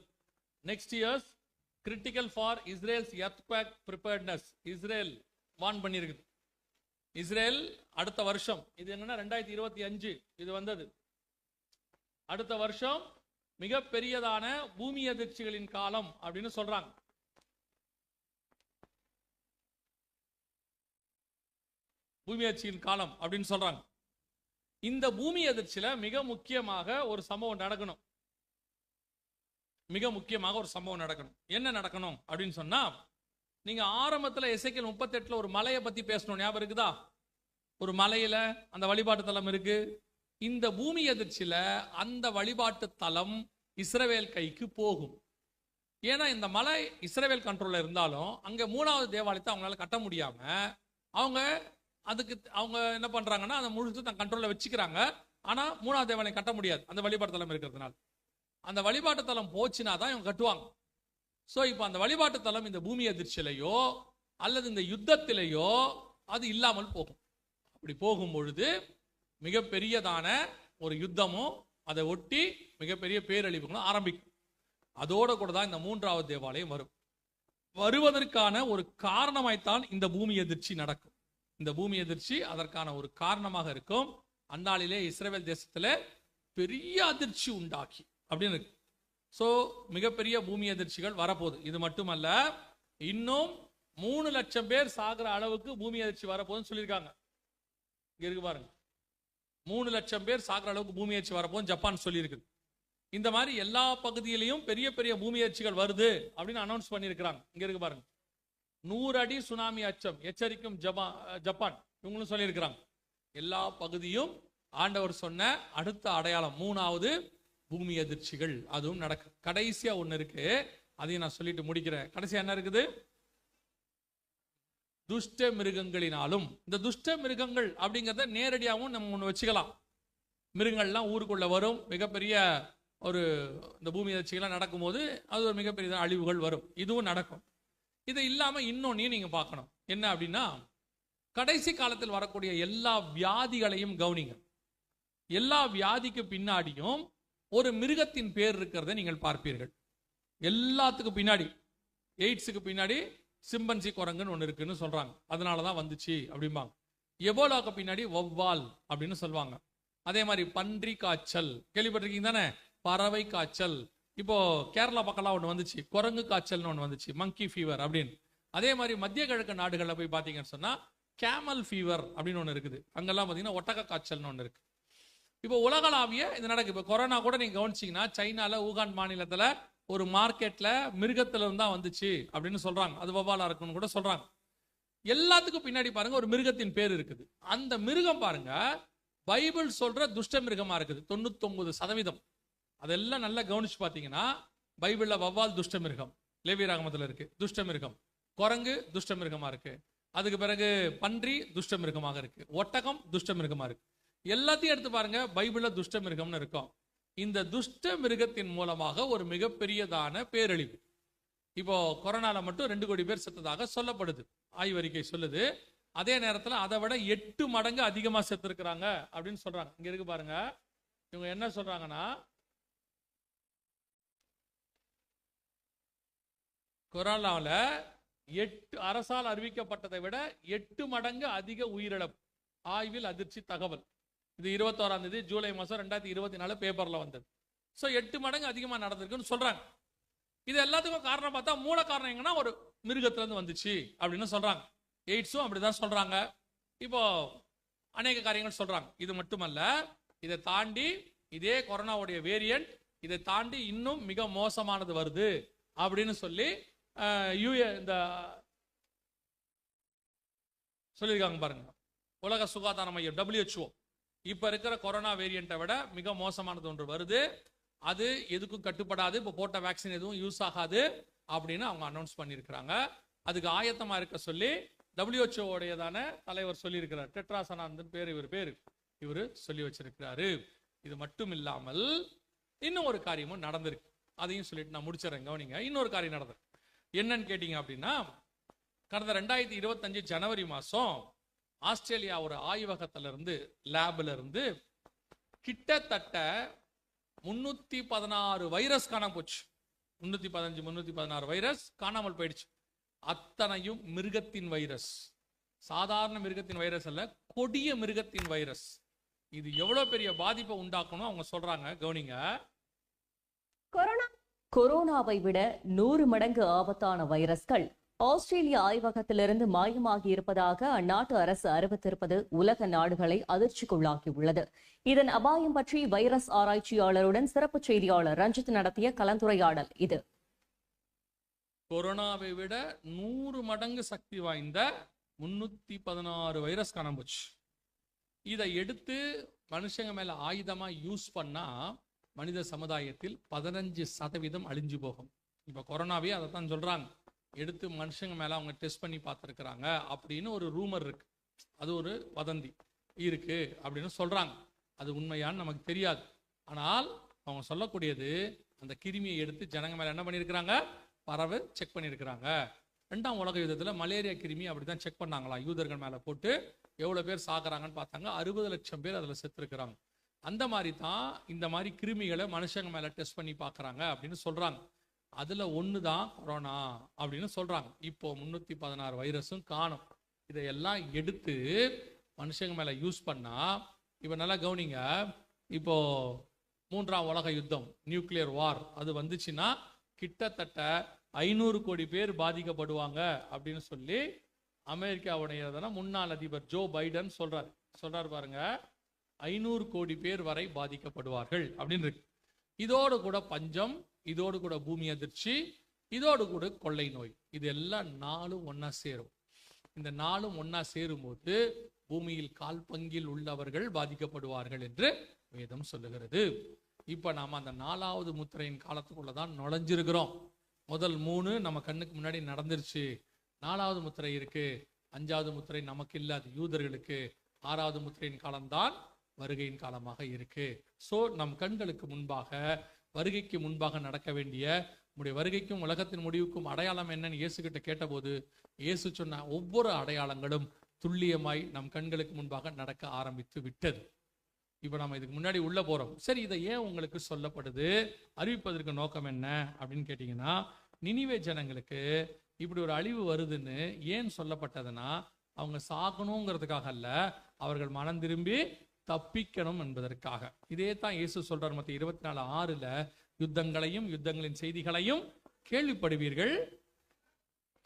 S1: Next years critical for Israel's earthquake preparedness. Israel warn பண்ணியிருக்குது. இஸ்ரேல் அடுத்த வருஷம், இது என்னன்னா 2025 இது வந்தது. அடுத்த வருஷம் மிக பெரியதான பூமி அதிர்ச்சிகளின் காலம் அப்படின்னு சொல்றாங்க. பூமி அதிர்ச்சியின் காலம் அப்படின்னு சொல்றாங்க. இந்த பூமி அதிர்ச்சியில மிக முக்கியமாக ஒரு சம்பவம் நடக்கணும். என்ன நடக்கணும் அப்படின்னு சொன்னா, நீங்க ஆரம்பத்துல எசேக்கியேல் 38 ஒரு மலையை பத்தி பேசணும், ஞாபகம் இருக்குதா? ஒரு மலையில அந்த வழிபாட்டு தலம் இருக்கு. இந்த பூமி அதிர்ச்சியில அந்த வழிபாட்டு தலம் இஸ்ரவேல் கைக்கு போகும். ஏன்னா இந்த மலை இஸ்ரவேல் கண்ட்ரோல்ல இருந்தாலும் அங்க 3வது தேவாலயத்தை அவங்களால கட்ட முடியாம அவங்க என்ன பண்றாங்கன்னா அதை முழுசு தன் கண்ட்ரோல்ல வச்சுக்கிறாங்க. ஆனா 3வது தேவாலயம் கட்ட முடியாது அந்த வழிபாட்டு தலம் இருக்கிறதுனால. அந்த வழிபாட்டு தலம் போச்சுன்னா தான் இவங்க கட்டுவாங்க. ஸோ இப்போ அந்த வழிபாட்டு தலம் இந்த பூமி அதிர்ச்சியிலையோ அல்லது இந்த யுத்தத்திலேயோ அது இல்லாமல் போகும். அப்படி போகும் பொழுது மிகப்பெரியதான ஒரு யுத்தமும் அதை ஒட்டி மிகப்பெரிய பேரழிவுகளும் ஆரம்பிக்கும். அதோட கூட தான் இந்த 3வது தேவாலயம் வருவதற்கான ஒரு காரணமாய்த்தான் இந்த பூமி அதிர்ச்சி நடக்கும். இந்த பூமி அதிர்ச்சி அதற்கான ஒரு காரணமாக இருக்கும். அந்நாளிலே இஸ்ரவேல் தேசத்துல பெரிய அதிர்ச்சி உண்டாக்கி அப்படின்னு இருக்கு. ஸோ மிகப்பெரிய பூமி அதிர்ச்சிகள் வரப்போகுது. இது மட்டுமல்ல, இன்னும் 3 லட்சம் பேர் சாகிற அளவுக்கு பூமி அதிர்ச்சி வரப்போகுதுன்னு சொல்லியிருக்காங்க. இங்க இருக்கு பாருங்க, 3 லட்சம் பேர் சாகிற அளவுக்கு பூமி அதிர்ச்சி வரப்போகுது ஜப்பான் சொல்லியிருக்கு. இந்த மாதிரி எல்லா பகுதியிலையும் பெரிய பெரிய பூமி அதிர்ச்சிகள் வருது அப்படின்னு அனௌன்ஸ் பண்ணியிருக்கிறாங்க. இங்க இருக்கு பாருங்க, 100 அடி சுனாமி அச்சம் எச்சரிக்கும் ஜப்பான் இவங்களும் சொல்லியிருக்கிறாங்க. எல்லா பகுதியும் ஆண்டவர் சொன்ன அடுத்த அடையாளம் 3வது பூமி அதிர்ச்சிகள் அதுவும் நடக்கும். கடைசியா ஒண்ணு இருக்கு, அதையும் நான் சொல்லிட்டு முடிக்கிறேன். கடைசியா என்ன இருக்குது? துஷ்ட மிருகங்களினாலும். இந்த துஷ்ட மிருகங்கள் அப்படிங்கிறத நேரடியாகவும் நம்ம ஒன்று வச்சுக்கலாம். மிருகங்கள்லாம் ஊருக்குள்ள வரும், மிகப்பெரிய ஒரு இந்த பூமி அதிர்ச்சிகள்லாம் நடக்கும்போது அது ஒரு மிகப்பெரிய அழிவுகள் வரும். இதுவும் நடக்கும். இது இல்லாம இன்னொன்னையும் நீங்க பார்க்கணும். என்ன அப்படின்னா, கடைசி காலத்தில் வரக்கூடிய எல்லா வியாதிகளையும் கவனிங்க. எல்லா வியாதிக்கு பின்னாடியும் ஒரு மிருகத்தின் பேர் இருக்கிறத நீங்கள் பார்ப்பீர்கள். எல்லாத்துக்கும் பின்னாடி, எய்ட்ஸுக்கு பின்னாடி சிம்பன்சி குரங்குன்னு ஒன்று இருக்குன்னு சொல்றாங்க, அதனாலதான் வந்துச்சு அப்படிம்பாங்க. எபோலாக்கு பின்னாடி வௌவால் அப்படின்னு சொல்லுவாங்க. அதே மாதிரி பன்றி காய்ச்சல் கேள்விப்பட்டிருக்கீங்க தானே, பறவை காய்ச்சல். இப்போ கேரளா பக்கம்லாம் ஒன்று வந்துச்சு, குரங்கு காய்ச்சல்னு ஒன்று வந்துச்சு, மங்கி ஃபீவர் அப்படின்னு. அதே மாதிரி மத்திய கிழக்கு நாடுகளில் போய் பார்த்தீங்கன்னு சொன்னா கேமல் ஃபீவர் அப்படின்னு ஒன்று இருக்குது. அங்கெல்லாம் பார்த்தீங்கன்னா ஒட்டக காய்ச்சல்னு ஒன்று இருக்கு. இப்போ உலகளாவிய இது நடக்கு. இப்போ கொரோனா கூட நீங்க கவனிச்சீங்கன்னா சைனால ஊகான் மாநிலத்துல ஒரு மார்க்கெட்ல மிருகத்துல இருந்தா வந்துச்சு அப்படின்னு சொல்றாங்க. அது வவ்வாலா இருக்குன்னு கூட சொல்றாங்க. எல்லாத்துக்கும் பின்னாடி பாருங்க ஒரு மிருகத்தின் பேர் இருக்குது. அந்த மிருகம் பாருங்க பைபிள் சொல்ற துஷ்ட மிருகமா இருக்குது 99%. அதெல்லாம் நல்லா கவனிச்சு பாத்தீங்கன்னா பைபிள்ல வவ்வால் துஷ்ட மிருகம், லேவியராகமத்துல இருக்கு துஷ்ட மிருகம், குரங்கு துஷ்ட மிருகமா இருக்கு, அதுக்கு பிறகு பன்றி துஷ்ட மிருகமாக இருக்கு, ஒட்டகம் துஷ்ட மிருகமா இருக்கு. எல்லாத்தையும் எடுத்து பாருங்க, பைபிள்ல துஷ்ட மிருகம்னு இருக்கும். இந்த துஷ்ட மிருகத்தின் மூலமாக ஒரு மிகப்பெரியதான பேரழிவு. இப்போ கொரோனால மட்டும் 2 கோடி பேர் செத்ததாக சொல்லப்படுது, ஆய்வறிக்கை சொல்லுது. அதே நேரத்தில் அதை விட 8 மடங்கு அதிகமா செத்து இருக்கிறாங்க அப்படின்னு சொல்றாங்க. இங்க இருக்கு பாருங்க, இவங்க என்ன சொல்றாங்கன்னா, கொரோனாவில் 8 அரசால் அறிவிக்கப்பட்டதை விட 8 மடங்கு அதிக உயிரிழப்பு. ஆய்வில் அதிர்ச்சி தகவல். இது 21ஆம் தேதி ஜூலை மாதம் 2024 பேப்பர்ல வந்தது. ஸோ 8 மடங்கு அதிகமாக நடந்திருக்குன்னு சொல்றாங்க. இது எல்லாத்துக்கும் காரணம் பார்த்தா மூல காரணம் எங்கன்னா ஒரு மிருகத்துல இருந்து வந்துச்சு அப்படின்னு சொல்றாங்க. எய்ட்ஸும் அப்படிதான் சொல்றாங்க. இப்போ அநேக காரியங்கள் சொல்றாங்க. இது மட்டுமல்ல, இதை தாண்டி இதே கொரோனாவுடைய வேரியன்ட் இதை தாண்டி இன்னும் மிக மோசமானது வருது அப்படின்னு சொல்லி இந்த சொல்லியிருக்காங்க பாருங்க. உலக சுகாதார மையம் WHO இப்ப இருக்கிற கொரோனா வேரியண்டை விட மிக மோசமானது ஒன்று வருது, அது எதுக்கும் கட்டுப்படாது, இப்போ போட்ட வேக்சின் எதுவும் யூஸ் ஆகாது அப்படின்னு அவங்க அனௌன்ஸ் பண்ணியிருக்கிறாங்க. அதுக்கு ஆயத்தமா இருக்க சொல்லி WHO உடையதான தலைவர் சொல்லியிருக்கிறார். டெட்ராஸ் அனாந்தன் இவர் சொல்லி வச்சிருக்கிறாரு. இது மட்டும் இல்லாமல் இன்னும் ஒரு காரியமும் நடந்திருக்கு, அதையும் சொல்லிட்டு நான் முடிச்சிடறேன். கவனிங்க, இன்னொரு காரியம் நடந்திருக்கு. என்னன்னு கேட்டீங்க அப்படின்னா, கடந்த 2025 ஜனவரி மாசம் ஆஸ்திரேலியா ஒரு ஆய்வகத்திலிருந்து லேப்ல இருந்து கிட்டத்தட்ட 316 வைரஸ் காணாம போச்சு. 315 316 வைரஸ் காணாமல் போயிடுச்சு. அத்தனையும் மிருகத்தின் வைரஸ், சாதாரண மிருகத்தின் வைரஸ் அல்ல, கொடிய மிருகத்தின் வைரஸ். இது எவ்வளவு பெரிய பாதிப்பை உண்டாக்கணும் அவங்க சொல்றாங்க. கவனிங்க,
S2: கொரோனாவை விட 100 மடங்கு ஆபத்தான வைரஸ்கள் ஆஸ்திரேலிய ஆய்வகத்திலிருந்து மாயமாகி இருப்பதாக அந்நாட்டு அரசு அறிவித்திருப்பது உலக நாடுகளை அதிர்ச்சிக்குள்ளாக்கியுள்ளது. இதன் அபாயம் பற்றி வைரஸ் ஆராய்ச்சியாளருடன் சிறப்பு செய்தியாளர் ரஞ்சித் நடத்திய கலந்துரையாடல் இது.
S1: கொரோனாவை விட 100 மடங்கு சக்தி வாய்ந்த 316 வைரஸ் காணாம போச்சு. இதை எடுத்து மனுஷங்க மேல ஆயுதமா யூஸ் பண்ணா மனித சமுதாயத்தில் 15% அழிஞ்சு போகும். இப்ப கொரோனாவே அதை தான் சொல்றாங்க, எடுத்து மனுஷங்க மேல அவங்க டெஸ்ட் பண்ணி பார்த்துருக்குறாங்க அப்படின்னு ஒரு ரூமர் இருக்கு. அது ஒரு வதந்தி இருக்கு அப்படின்னு சொல்றாங்க. அது உண்மையான்னு நமக்கு தெரியாது. ஆனால் அவங்க சொல்லக்கூடியது, அந்த கிருமியை எடுத்து ஜனங்க மேல என்ன பண்ணியிருக்கிறாங்க, பரவ செக் பண்ணியிருக்கிறாங்க. 2ஆம் உலக யுத்தத்தில் மலேரியா கிருமி அப்படிதான் செக் பண்ணாங்களாம். யூதர்கள் மேல போட்டு எவ்வளவு பேர் சாகுறாங்கன்னு பார்த்தாங்க. 60 லட்சம் பேர் அதுல செத்துருக்கிறாங்க. அந்த மாதிரி தான் இந்த மாதிரி கிருமிகளை மனுஷங்க மேல டெஸ்ட் பண்ணி பார்க்கறாங்க அப்படின்னு சொல்றாங்க. அதுல ஒன்று தான் கொரோனா அப்படின்னு சொல்றாங்க. இப்போ 316 வைரஸும் காணும். இதையெல்லாம் எடுத்து மனுஷங்க மேல யூஸ் பண்ணா, இப்போ நல்லா கவனிங்க, இப்போ 3ஆம் உலக யுத்தம் நியூக்ளியர் வார் அது வந்துச்சுன்னா கிட்டத்தட்ட 500 கோடி பேர் பாதிக்கப்படுவாங்க அப்படின்னு சொல்லி அமெரிக்காவுடைய முன்னாள் அதிபர் ஜோ பைடன் சொல்றாரு பாருங்க. 500 கோடி பேர் வரை பாதிக்கப்படுவார்கள் அப்படின்னு இருக்கு. இதோடு கூட பஞ்சம், இதோடு கூட பூமி அதிர்ச்சி, இதோடு கூட கொள்ளை நோய், இது எல்லாம் 4ம் ஒன்னா சேரும். இந்த 4ம் ஒன்னா சேரும்போது பூமியில் கால் பங்கில் உள்ளவர்கள் பாதிக்கப்படுவார்கள் என்று வேதம் சொல்லுகிறது. இப்ப நாம அந்த 4வது முத்திரையின் காலத்துக்குள்ளதான் நுழைஞ்சிருக்கிறோம். முதல் 3 நம்ம கண்ணுக்கு முன்னாடி நடந்துருச்சு. 4வது முத்திரை இருக்கு. 5வது முத்திரை நமக்கு இல்ல, அது யூதர்களுக்கு. 6வது முத்திரையின் காலம்தான் வருகையின் காலமாக இருக்கு. சோ நம் கண்களுக்கு முன்பாக, வருகைக்கு முன்பாக நடக்க வேண்டிய, உடைய வருகைக்கும் உலகத்தின் முடிவுக்கும் அடையாளம் என்னன்னு இயேசு கிட்ட கேட்டபோது இயேசு சொன்ன ஒவ்வொரு அடையாளங்களும் துல்லியமாய் நம் கண்களுக்கு முன்பாக நடக்க ஆரம்பித்து விட்டது. இப்ப நம்ம இதுக்கு முன்னாடி உள்ள போறோம். சரி, இதை ஏன் உங்களுக்கு சொல்லப்படுது, அறிவிப்பதற்கு நோக்கம் என்ன அப்படின்னு கேட்டீங்கன்னா, நினிவே ஜனங்களுக்கு இப்படி ஒரு அழிவு வருதுன்னு ஏன் சொல்லப்பட்டதுன்னா, அவங்க சாகணுங்கிறதுக்காக அல்ல, அவர்கள் மனம் திரும்பி தப்பிக்கணும் என்பதற்காக. இதே தான் இயேசு சொல்றார் மத்திய 24:6 யுத்தங்களையும் யுத்தங்களின் செய்திகளையும் கேள்விப்படுவீர்கள்,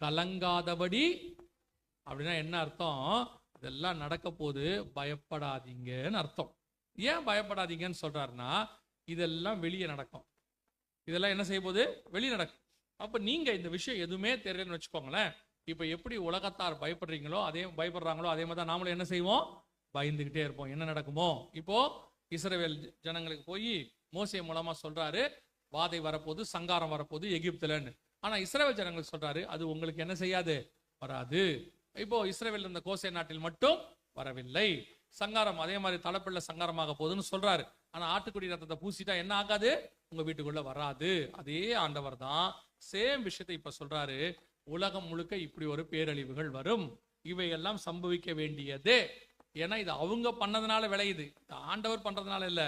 S1: கலங்காதபடி. அப்படின்னா என்ன அர்த்தம்? இதெல்லாம் நடக்க போது, பயப்படாதீங்கன்னு அர்த்தம். ஏன் பயப்படாதீங்கன்னு சொல்றாருன்னா, இதெல்லாம் வெளியே நடக்கும். இதெல்லாம் என்ன செய்ய போது? வெளியே நடக்கும். அப்ப நீங்க இந்த விஷயம் எதுவுமே தெரியலன்னு வச்சுக்கோங்களேன். இப்ப எப்படி உலகத்தார் பயப்படுறாங்களோ அதே மாதிரி தான் நாமளும் என்ன செய்வோம்? பயந்துகிட்டே இருப்போம். என்ன நடக்குமோ? இப்போ இஸ்ரவேல் ஜனங்களுக்கு போய் மோசே மூலமா சொல்றாரு, வாதை வரப்போது, சங்காரம் வரப்போது எகிப்துலன்னு. ஆனா இஸ்ரவேல் ஜனங்களுக்கு சொல்றாரு, அது உங்களுக்கு என்ன செய்யாது? வராது. இப்போ இஸ்ரவேல் இருந்த கோசே நாட்டில் மட்டும் வரவில்லை. சங்காரம் அதே மாதிரி தலைப்பிள்ள சங்காரமாக போகுதுன்னு சொல்றாரு. ஆனா ஆட்டுக்குடி ரத்தத்தை பூசிட்டா என்ன ஆகாது? உங்க வீட்டுக்குள்ள வராது. அதே ஆண்டவர் தான் சேம் விஷயத்தை இப்ப சொல்றாரு. உலகம் முழுக்க இப்படி ஒரு பேரழிவுகள் வரும், இவையெல்லாம் சம்பவிக்க வேண்டியதே. ஏன்னா இது அவங்க பண்ணதுனால விளையுது, ஆண்டவர் பண்றதுனால இல்ல.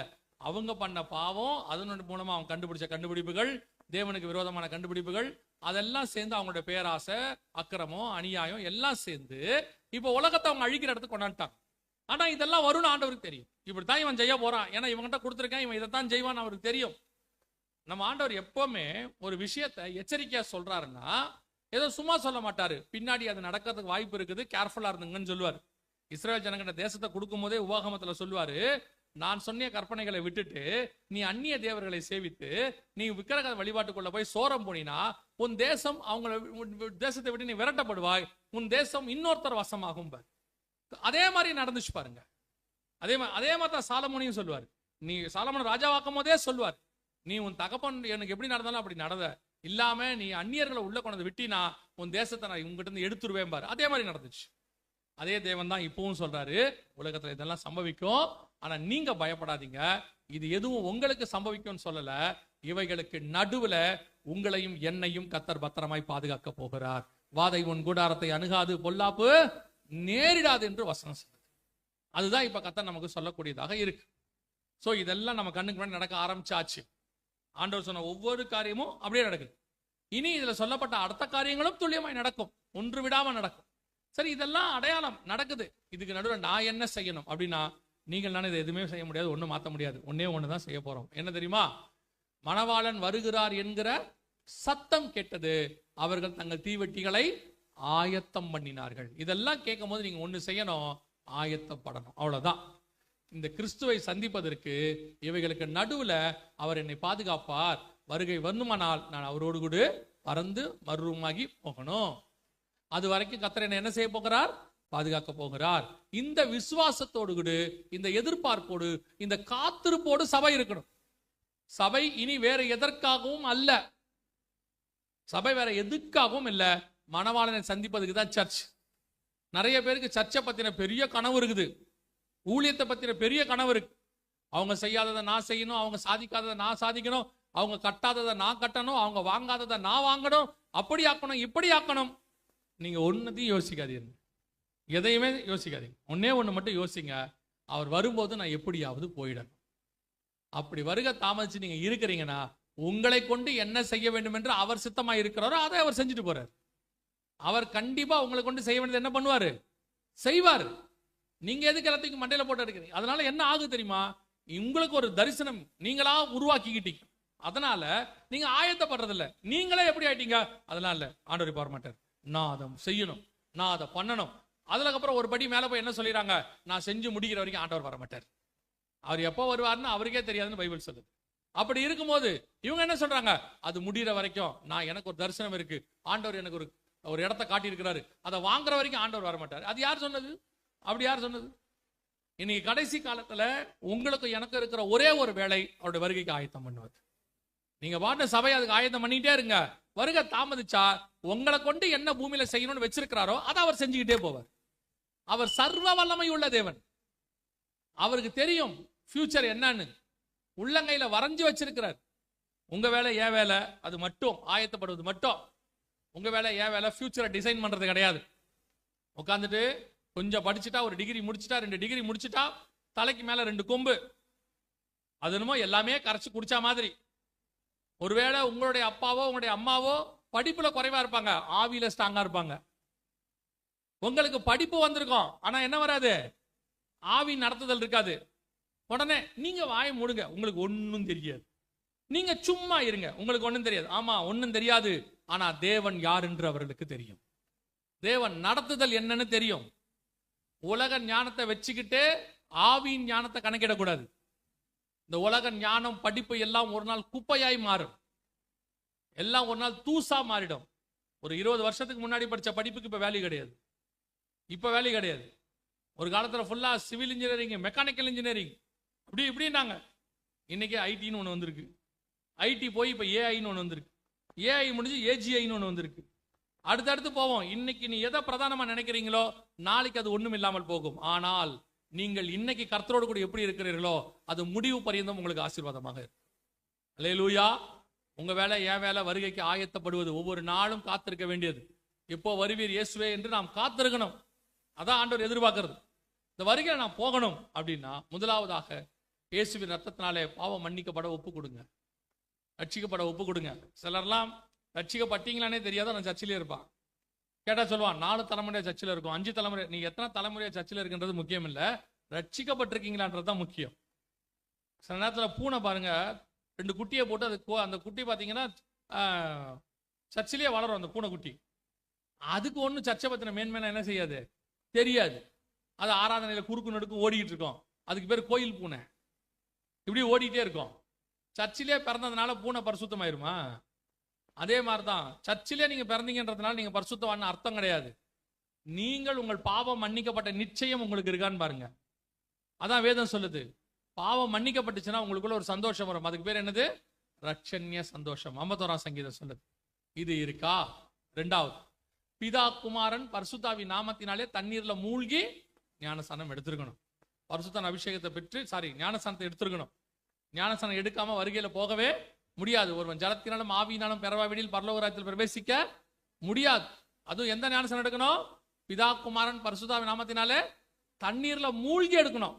S1: அவங்க பண்ண பாவம், அதன் மூலமா அவங்க கண்டுபிடிச்ச கண்டுபிடிப்புகள், தேவனுக்கு விரோதமான கண்டுபிடிப்புகள், அதெல்லாம் சேர்ந்து அவங்களோட பேராசை, அக்கிரமம், அநியாயம் எல்லாம் சேர்ந்து இப்ப உலகத்தை அவங்க அழிக்கிற இடத்துக்கு கொண்டாண்டாங்க. ஆனா இதெல்லாம் வரும்னு ஆண்டவருக்கு தெரியும். இப்படித்தான் இவன் செய்ய போறான், ஏன்னா இவங்கிட்ட கொடுத்துருக்கேன், இவன் இதைத்தான் செய்வான்னு அவருக்கு தெரியும். நம்ம ஆண்டவர் எப்பவுமே ஒரு விஷயத்தை எச்சரிக்கையா சொல்றாருன்னா ஏதோ சும்மா சொல்ல மாட்டாரு. பின்னாடி அது நடக்கிறதுக்கு வாய்ப்பு இருக்குது, கேர்ஃபுல்லா இருந்துங்கன்னு சொல்லுவார். இஸ்ரேல் ஜனங்கிட்ட தேசத்தை கொடுக்கும் போதே உபாகமத்துல சொல்லுவாரு, நான் சொன்ன கற்பனைகளை விட்டுட்டு நீ அந்நிய தேவர்களை சேவித்து நீ விக்கிரக வழிபாட்டுக்குள்ள போய் சோரம் போனினா உன் தேசம் தேசத்தை விட்டு நீ விரட்டப்படுவாய், உன் தேசம் இன்னொருத்தர் வசமாகும். அதே மாதிரி நடந்துச்சு பாருங்க. அதே மாதிரி தான் சாலமோனையும் சொல்லுவார். நீ சாலமோன் ராஜாவாக்கும் போதே சொல்லுவார், நீ உன் தகப்பன் எனக்கு எப்படி நடந்தாலும் அப்படி நடந்த இல்லாம நீ அந்நியர்களை உள்ள கொண்டு விட்டினா உன் தேசத்தை நான் உங்ககிட்ட இருந்து எடுத்துருவேன் பாரு. அதே மாதிரி நடந்துச்சு. அதே தேவன் தான் இப்பவும் சொல்றாரு, உலகத்துல இதெல்லாம் சம்பவிக்கும், ஆனா நீங்க பயப்படாதீங்க, இது எதுவும் உங்களுக்கு சம்பவிக்கும்னு சொல்லல, இவைகளுக்கு நடுவுல உங்களையும் என்னையும் கர்த்தர் பத்திரமாய் பாதுகாக்க போகிறார். வாதை உன் கூடாரத்தை அணுகாது, பொல்லாப்பு நேரிடாது என்று வசனம் சொல்லுது. அதுதான் இப்ப கர்த்தர் நமக்கு சொல்லக்கூடியதாக இருக்கு. சோ இதெல்லாம் நம்ம கண்ணுக்கு முன்னாடி நடக்க ஆரம்பிச்சாச்சு. ஆண்டவர் சொன்ன ஒவ்வொரு காரியமும் அப்படியே நடக்குது. இனி இதுல சொல்லப்பட்ட அடுத்த காரியங்களும் துல்லியமாய் நடக்கும், ஒன்று விடாம நடக்கும். சரி, இதெல்லாம் அடையாளம் நடக்குது, இதுக்கு நடுவில் நான் என்ன செய்யணும் அப்படின்னா, நீங்கள் நானே இதை எதுவுமே செய்ய முடியாது, ஒன்றும் மாற்ற முடியாது. ஒன்னே ஒன்று தான் செய்ய போறோம். என்ன தெரியுமா? மணவாளன் வருகிறார் என்கிற சத்தம் கேட்டது. அவர்கள் தங்கள் தீவெட்டிகளை ஆயத்தம் பண்ணினார்கள். இதெல்லாம் கேட்கும் போது நீங்க ஒண்ணு செய்யணும், ஆயத்தப்படணும். அவ்வளவுதான். இந்த கிறிஸ்துவை சந்திப்பதற்கு இவைகளுக்கு நடுவுல அவர் என்னை பாதுகாப்பார், வருகை வருமானால் நான் அவரோடு கூட பறந்து மறுரூமாகி போகணும். அது வரைக்கும் கர்த்தர் என்ன செய்ய போகிறார்? பாதுகாக்க போகிறார். இந்த விசுவாசத்தோடு கூட, இந்த எதிர்பார்ப்போடு, இந்த காத்திருப்போடு சபை இருக்கணும். சபை இனி வேற எதற்காகவும் அல்ல. சபை வேற எதுக்காகவும் இல்ல, மணவாளனை சந்திப்பதுக்கு தான் சர்ச். நிறைய பேருக்கு சர்ச்சை பத்தின பெரிய கனவு இருக்குது, ஊழியத்தை பத்தின பெரிய கனவு இருக்கு. அவங்க செய்யாததை நான் செய்யணும், அவங்க சாதிக்காததை நான் சாதிக்கணும், அவங்க கட்டாததை நான் கட்டணும், அவங்க வாங்காததை நான் வாங்கணும், அப்படி ஆக்கணும், இப்படி ஆக்கணும். நீங்க ஒன்னத்தையும் யோசிக்காதீங்க, எதையுமே யோசிக்காதீங்க. ஒன்னே ஒண்ணு மட்டும் யோசிங்க, அவர் வரும்போது நான் எப்படியாவது போயிடணும். அப்படி வருக தாமதிச்சு நீங்க இருக்கிறீங்கன்னா, உங்களை கொண்டு என்ன செய்ய வேண்டும் என்று அவர் சித்தமா இருக்கிறாரோ அதை அவர் செஞ்சுட்டு போறார். அவர் கண்டிப்பா உங்களை கொண்டு செய்ய வேண்டியது என்ன பண்ணுவாரு? செய்வார். நீங்க எதுக்கு எல்லாத்தையும் மண்டையில போட்டு இருக்கிறீங்க? அதனால என்ன ஆகுது தெரியுமா? உங்களுக்கு ஒரு தரிசனம் நீங்களா உருவாக்கிக்கிட்டீங்க. அதனால நீங்க ஆயத்தப்படுறதில்ல. நீங்களே எப்படி ஆயிட்டீங்க? அதனால ஆண்டவர் பார மாட்டார். நான் அதை செய்யணும், நான் அதை பண்ணணும். அதுக்கப்புறம் ஒரு படி மேல போய் என்ன சொல்லிடுறாங்க? நான் செஞ்சு முடிக்கிற வரைக்கும் ஆண்டவர் வர மாட்டார். அவர் எப்போ வருவார்னு அவருக்கே தெரியாதுன்னு பைபிள் சொல்லுது. அப்படி இருக்கும்போது இவங்க என்ன சொல்றாங்க? அது முடிகிற வரைக்கும் நான், எனக்கு ஒரு தரிசனம் இருக்கு, ஆண்டவர் எனக்கு ஒரு இடத்தை காட்டி இருக்கிறாரு, அதை வாங்குற வரைக்கும் ஆண்டவர் வர மாட்டார். அது யார் சொன்னது? அப்படி யார் சொன்னது? இன்னைக்கு கடைசி காலத்துல உங்களுக்கு எனக்கு இருக்கிற ஒரே ஒரு வேலை அவருடைய வருகைக்கு ஆயத்தம் பண்ணுவது. நீங்க பாட்டு சபை அதுக்கு ஆயத்தம் பண்ணிட்டே இருங்க. வருகை தாமதிச்சா உங்களை கொண்டு என்ன பூமியில செய்யணும்னு வச்சிருக்கிறாரோ அதை அவர் செஞ்சுக்கிட்டே போவார். அவர் சர்வ வல்லமை உள்ள தேவன். அவருக்கு தெரியும் ஃபியூச்சர் என்னன்னு, உள்ளங்கையில வரைஞ்சு வச்சிருக்கிறார். உங்க வேலை ஏன் வேலை? அது மட்டும் ஆயத்தப்படுவது மட்டும். உங்க வேலை ஏன் வேலை? ஃபியூச்சரை டிசைன் பண்றது கிடையாது. உட்காந்துட்டு கொஞ்சம் படிச்சுட்டா, ஒரு டிகிரி முடிச்சுட்டா, 2 டிகிரி முடிச்சுட்டா, தலைக்கு மேல 2 கொம்பு, அது என்னமோ எல்லாமே கரைச்சு குடிச்சா மாதிரி. ஒருவேளை உங்களுடைய அப்பாவோ உங்களுடைய அம்மாவோ படிப்புல குறைவா இருப்பாங்க, ஆவியில ஸ்ட்ராங்கா இருப்பாங்க. உங்களுக்கு படிப்பு வந்திருக்கும், ஆனா என்ன வராது? ஆவி நடத்துதல் இருக்காது. உடனே நீங்க வாயை மூடுங்க, உங்களுக்கு ஒன்னும் தெரியாது. நீங்க சும்மா இருங்க, உங்களுக்கு ஒன்னும் தெரியாது. ஆமா, ஒன்னும் தெரியாது. ஆனா தேவன் யார் என்று அவர்களுக்கு தெரியும். தேவன் நடத்துதல் என்னன்னு தெரியும். உலக ஞானத்தை வச்சுக்கிட்டு ஆவியின் ஞானத்தை கணக்கிடக்கூடாது. இந்த உலக ஞானம் படிப்பு எல்லாம் ஒரு நாள் குப்பையாய் மாறும், எல்லாம் ஒரு நாள் தூசா மாறிடும். ஒரு 20 வருஷத்துக்கு முன்னாடி படிச்ச படிப்புக்கு இப்ப வேல்யூ கிடையாது. இப்ப வேல்யூ கிடையாது. ஒரு காலத்துல ஃபுல்லா சிவில் இன்ஜினியரிங், மெக்கானிக்கல் இன்ஜினியரிங், அப்படி இப்படின்னாங்க. இன்னைக்கு ஐடின்னு ஒன்று வந்திருக்கு. ஐடி போய் இப்போ ஏஐன்னு ஒன்று வந்திருக்கு. ஏஐ முடிஞ்சு ஏஜிஐன்னு ஒன்று வந்திருக்கு. அடுத்தடுத்து போவோம். இன்னைக்கு நீ எதை பிரதானமாக நினைக்கிறீங்களோ நாளைக்கு அது ஒன்றும் இல்லாமல் போகும். ஆனால் நீங்கள் இன்னைக்கு கர்த்தரோடு கூட எப்படி இருக்கிறீர்களோ அது முடிவு பரியந்தம் உங்களுக்கு ஆசீர்வாதமாக இருக்கும். அல்லேலூயா. உங்க வேலை என் வேலை, வருகைக்கு ஆயத்தப்படுவது, ஒவ்வொரு நாளும் காத்திருக்க வேண்டியது. எப்போ வருவீர் இயேசுவே என்று நாம் காத்திருக்கணும். அதான் ஆண்டவர் எதிர்பார்க்கிறது. இந்த வருகையில் நான் போகணும் அப்படின்னா முதலாவதாக இயேசுவின் ரத்தத்தினாலே பாவம் மன்னிக்கப்பட ஒப்பு கொடுங்க, ரட்சிக்கப்பட ஒப்பு கொடுங்க. சிலர்லாம் ரட்சிக்கப்பட்டீங்களானே தெரியாத நான் சர்ச்சிலே இருப்பான். கேட்டா சொல்லுவான் 4 தலைமுறையா சர்ச்சில் இருக்கும், 5 தலைமுறை. நீ எத்தனை தலைமுறையா சர்ச்சில் இருக்குன்றது முக்கியம் இல்லை, ரட்சிக்கப்பட்டிருக்கீங்களான்றது தான் முக்கியம். சில நேரத்தில் பூனை பாருங்க, 2 குட்டியை போட்டு அந்த குட்டி பார்த்தீங்கன்னா சர்ச்சிலேயே வளரும் அந்த பூனை குட்டி. அதுக்கு ஒன்றும் சர்ச்சை பற்றின மேன்மேனா என்ன செய்யாது, தெரியாது. அது ஆராதனையில் குறுக்கு நடுக்கு ஓடிக்கிட்டு இருக்கோம். அதுக்கு பேர் கோயில் பூனை. இப்படி ஓடிக்கிட்டே இருக்கும். சர்ச்சிலே பிறந்ததுனால பூனை பரிசுத்தமாயிருமா? அதே மாதிரிதான் சர்ச்சிலே நீங்க பிறந்தீங்கன்றதுனால நீங்க பரிசுத்தவான்னு அர்த்தம் கிடையாது. நீங்கள் உங்கள் பாவம் மன்னிக்கப்பட்ட நிச்சயம் உங்களுக்கு இருக்கான்னு பாருங்க. அதான் வேதம் சொல்லுது. பாவம் மன்னிக்கப்பட்டுச்சுன்னா உங்களுக்குள்ள ஒரு சந்தோஷம் வரும். அதுக்கு பேர் என்னது? ரட்சண்ய சந்தோஷம். 51ஆம் சங்கீதம் சொல்லுது. இது இருக்கா? 2வது, பிதா குமாரன் பரிசுத்தாவி நாமத்தினாலே தண்ணீர்ல மூழ்கி ஞானஸ்தானம் எடுத்திருக்கணும். பரிசுத்தன் அபிஷேகத்தை பெற்று ஞானஸ்தானத்தை எடுத்திருக்கணும். ஞானஸ்தானம் எடுக்காம வருகையில போகவே முடியாது. ஒருவன் ஜலத்தினாலும் ஆவியினாலும் பெறவாவிடில் பரலோக ராஜ்யத்தில் பிரவேசிக்க முடியாது. அதுவும் எந்த ஞானஸ்தானம் எடுக்கணும்? பிதா குமாரன் பரிசுத்தாவி நாமத்தினாலே தண்ணீர்ல மூழ்கி எடுக்கணும்.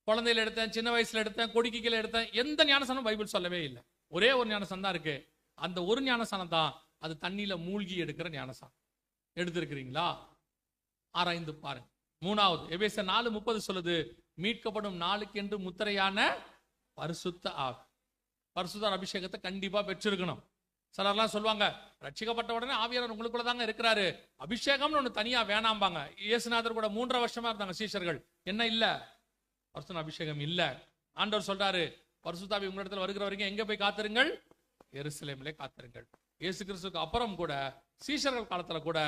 S1: குழந்தையில எடுத்தேன், சின்ன வயசுல எடுத்தேன், கொடிக்கு கீழே எடுத்தேன், எந்த ஞானஸ்தானம் பைபிள் சொல்லவே இல்லை. ஒரே ஒரு ஞானஸ்தானம் தான் இருக்கு. அந்த ஒரு ஞானஸ்தானம் தான் அது தண்ணீர்ல மூழ்கி எடுக்கிற ஞானஸ்தானம். எடுத்திருக்கிறீங்களா? ஆராய்ந்து பாருங்க. 3வது, எபேசியர் 4:30 சொல்லுது, மீட்கப்படும் நாளுக்கு என்று முத்திரையான பரிசுத்த ஆவி. பரிசுத்த அபிஷேகத்தை கண்டிப்பா பெற்றிருக்கணும். சிலர்லாம் சொல்லுவாங்க, ரட்சிக்கப்பட்ட உடனே ஆவியானவர் உங்களுக்குள்ள தாங்க இருக்கிறாரு, அபிஷேகம்னு ஒண்ணு தனியா வேணாம்பாங்க. இயேசுநாதர் கூட 3.5 வருஷமா இருந்தாங்க சீஷர்கள். என்ன இல்ல? பரிசுத்த அபிஷேகம் இல்ல. ஆண்டவர் சொல்றாரு, பரிசுத்த ஆவி உங்களிடத்தில் வருகிற வரைக்கும் எங்க போய் காத்திருங்கள்? எருசலேமிலே காத்திருங்கள். இயேசு கிறிஸ்துவுக்கு அப்புறம் கூட சீஷர்கள் காலத்துல கூட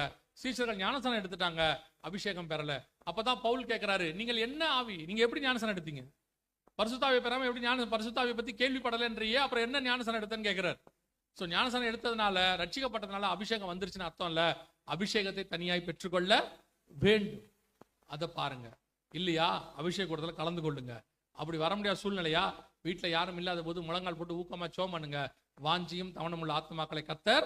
S1: சீஷர்கள் ஞானஸ்நானம் எடுத்துட்டாங்க, அபிஷேகம் பெறல. அப்பதான் பவுல் கேட்கிறாரு, நீங்கள் என்ன ஆவி, நீங்க எப்படி ஞானஸ்நானம் எடுத்தீங்க? பரிசுத்தாவியை பெறாம எப்படி பரிசுத்தாவியை பத்தி கேள்விப்படலன்றியே, அப்புறம் என்ன ஞானஸ்நானம் எடுத்தேன்னு கேட்கிறார். சோ ஞானஸ்நானம் எடுத்ததுனால, ரட்சிக்கப்பட்டதுனால அபிஷேகம் வந்துருச்சுன்னு அர்த்தம் இல்ல. அபிஷேகத்தை தனியாய் பெற்றுக்கொள்ள வேண்டும். அதை பாருங்க. இல்லையா, அபிஷேக கூட்டத்தில் கலந்து கொள்ளுங்க. அப்படி வர முடியாத சூழ்நிலையா, வீட்டுல யாரும் இல்லாத போது முழங்கால் போட்டு ஊக்கமா சோம் பண்ணுங்க. வாஞ்சியும் தவணமுள்ள ஆத்மாக்களை கர்த்தர்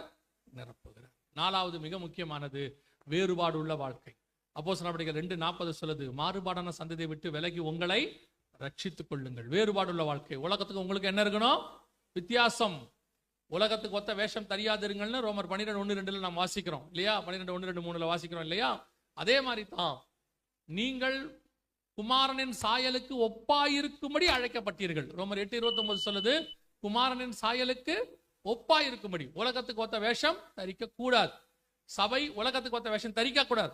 S1: நிரப்புகிறார். 4வது மிக முக்கியமானது வேறுபாடு உள்ள வாழ்க்கை. அப்போஸ்தலர் நடவடிக்கைகள் 2:40 சொல்லுது, மாறுபாடான சந்ததியை விட்டு விலகி உங்களை ரட்சித்துக் கொள்ளுங்கள். வேறுபாடு உள்ள வாழ்க்கை. உலகத்துக்கு உங்களுக்கு என்ன இருக்கணும்? வித்தியாசம். உலகத்துக்கு ஒத்த வேஷம் தெரியாதிருங்கள்னு ரோமர் 12:1-2 நாம் வாசிக்கிறோம் இல்லையா? 12:1-2-3 வாசிக்கிறோம் இல்லையா? அதே மாதிரி தான் நீங்கள் குமாரனின் சாயலுக்கு ஒப்பாயிருக்கும்படி அழைக்கப்பட்டீர்கள். ரோமர் 8:29 சொல்லுது, குமாரனின் சாயலுக்கு ஒப்பாயிருக்கும்படி. உலகத்துக்கு ஒத்த வேஷம் தரிக்க கூடாது. சபை உலகத்துக்கு ஒத்த வேஷம் தரிக்க கூடாது.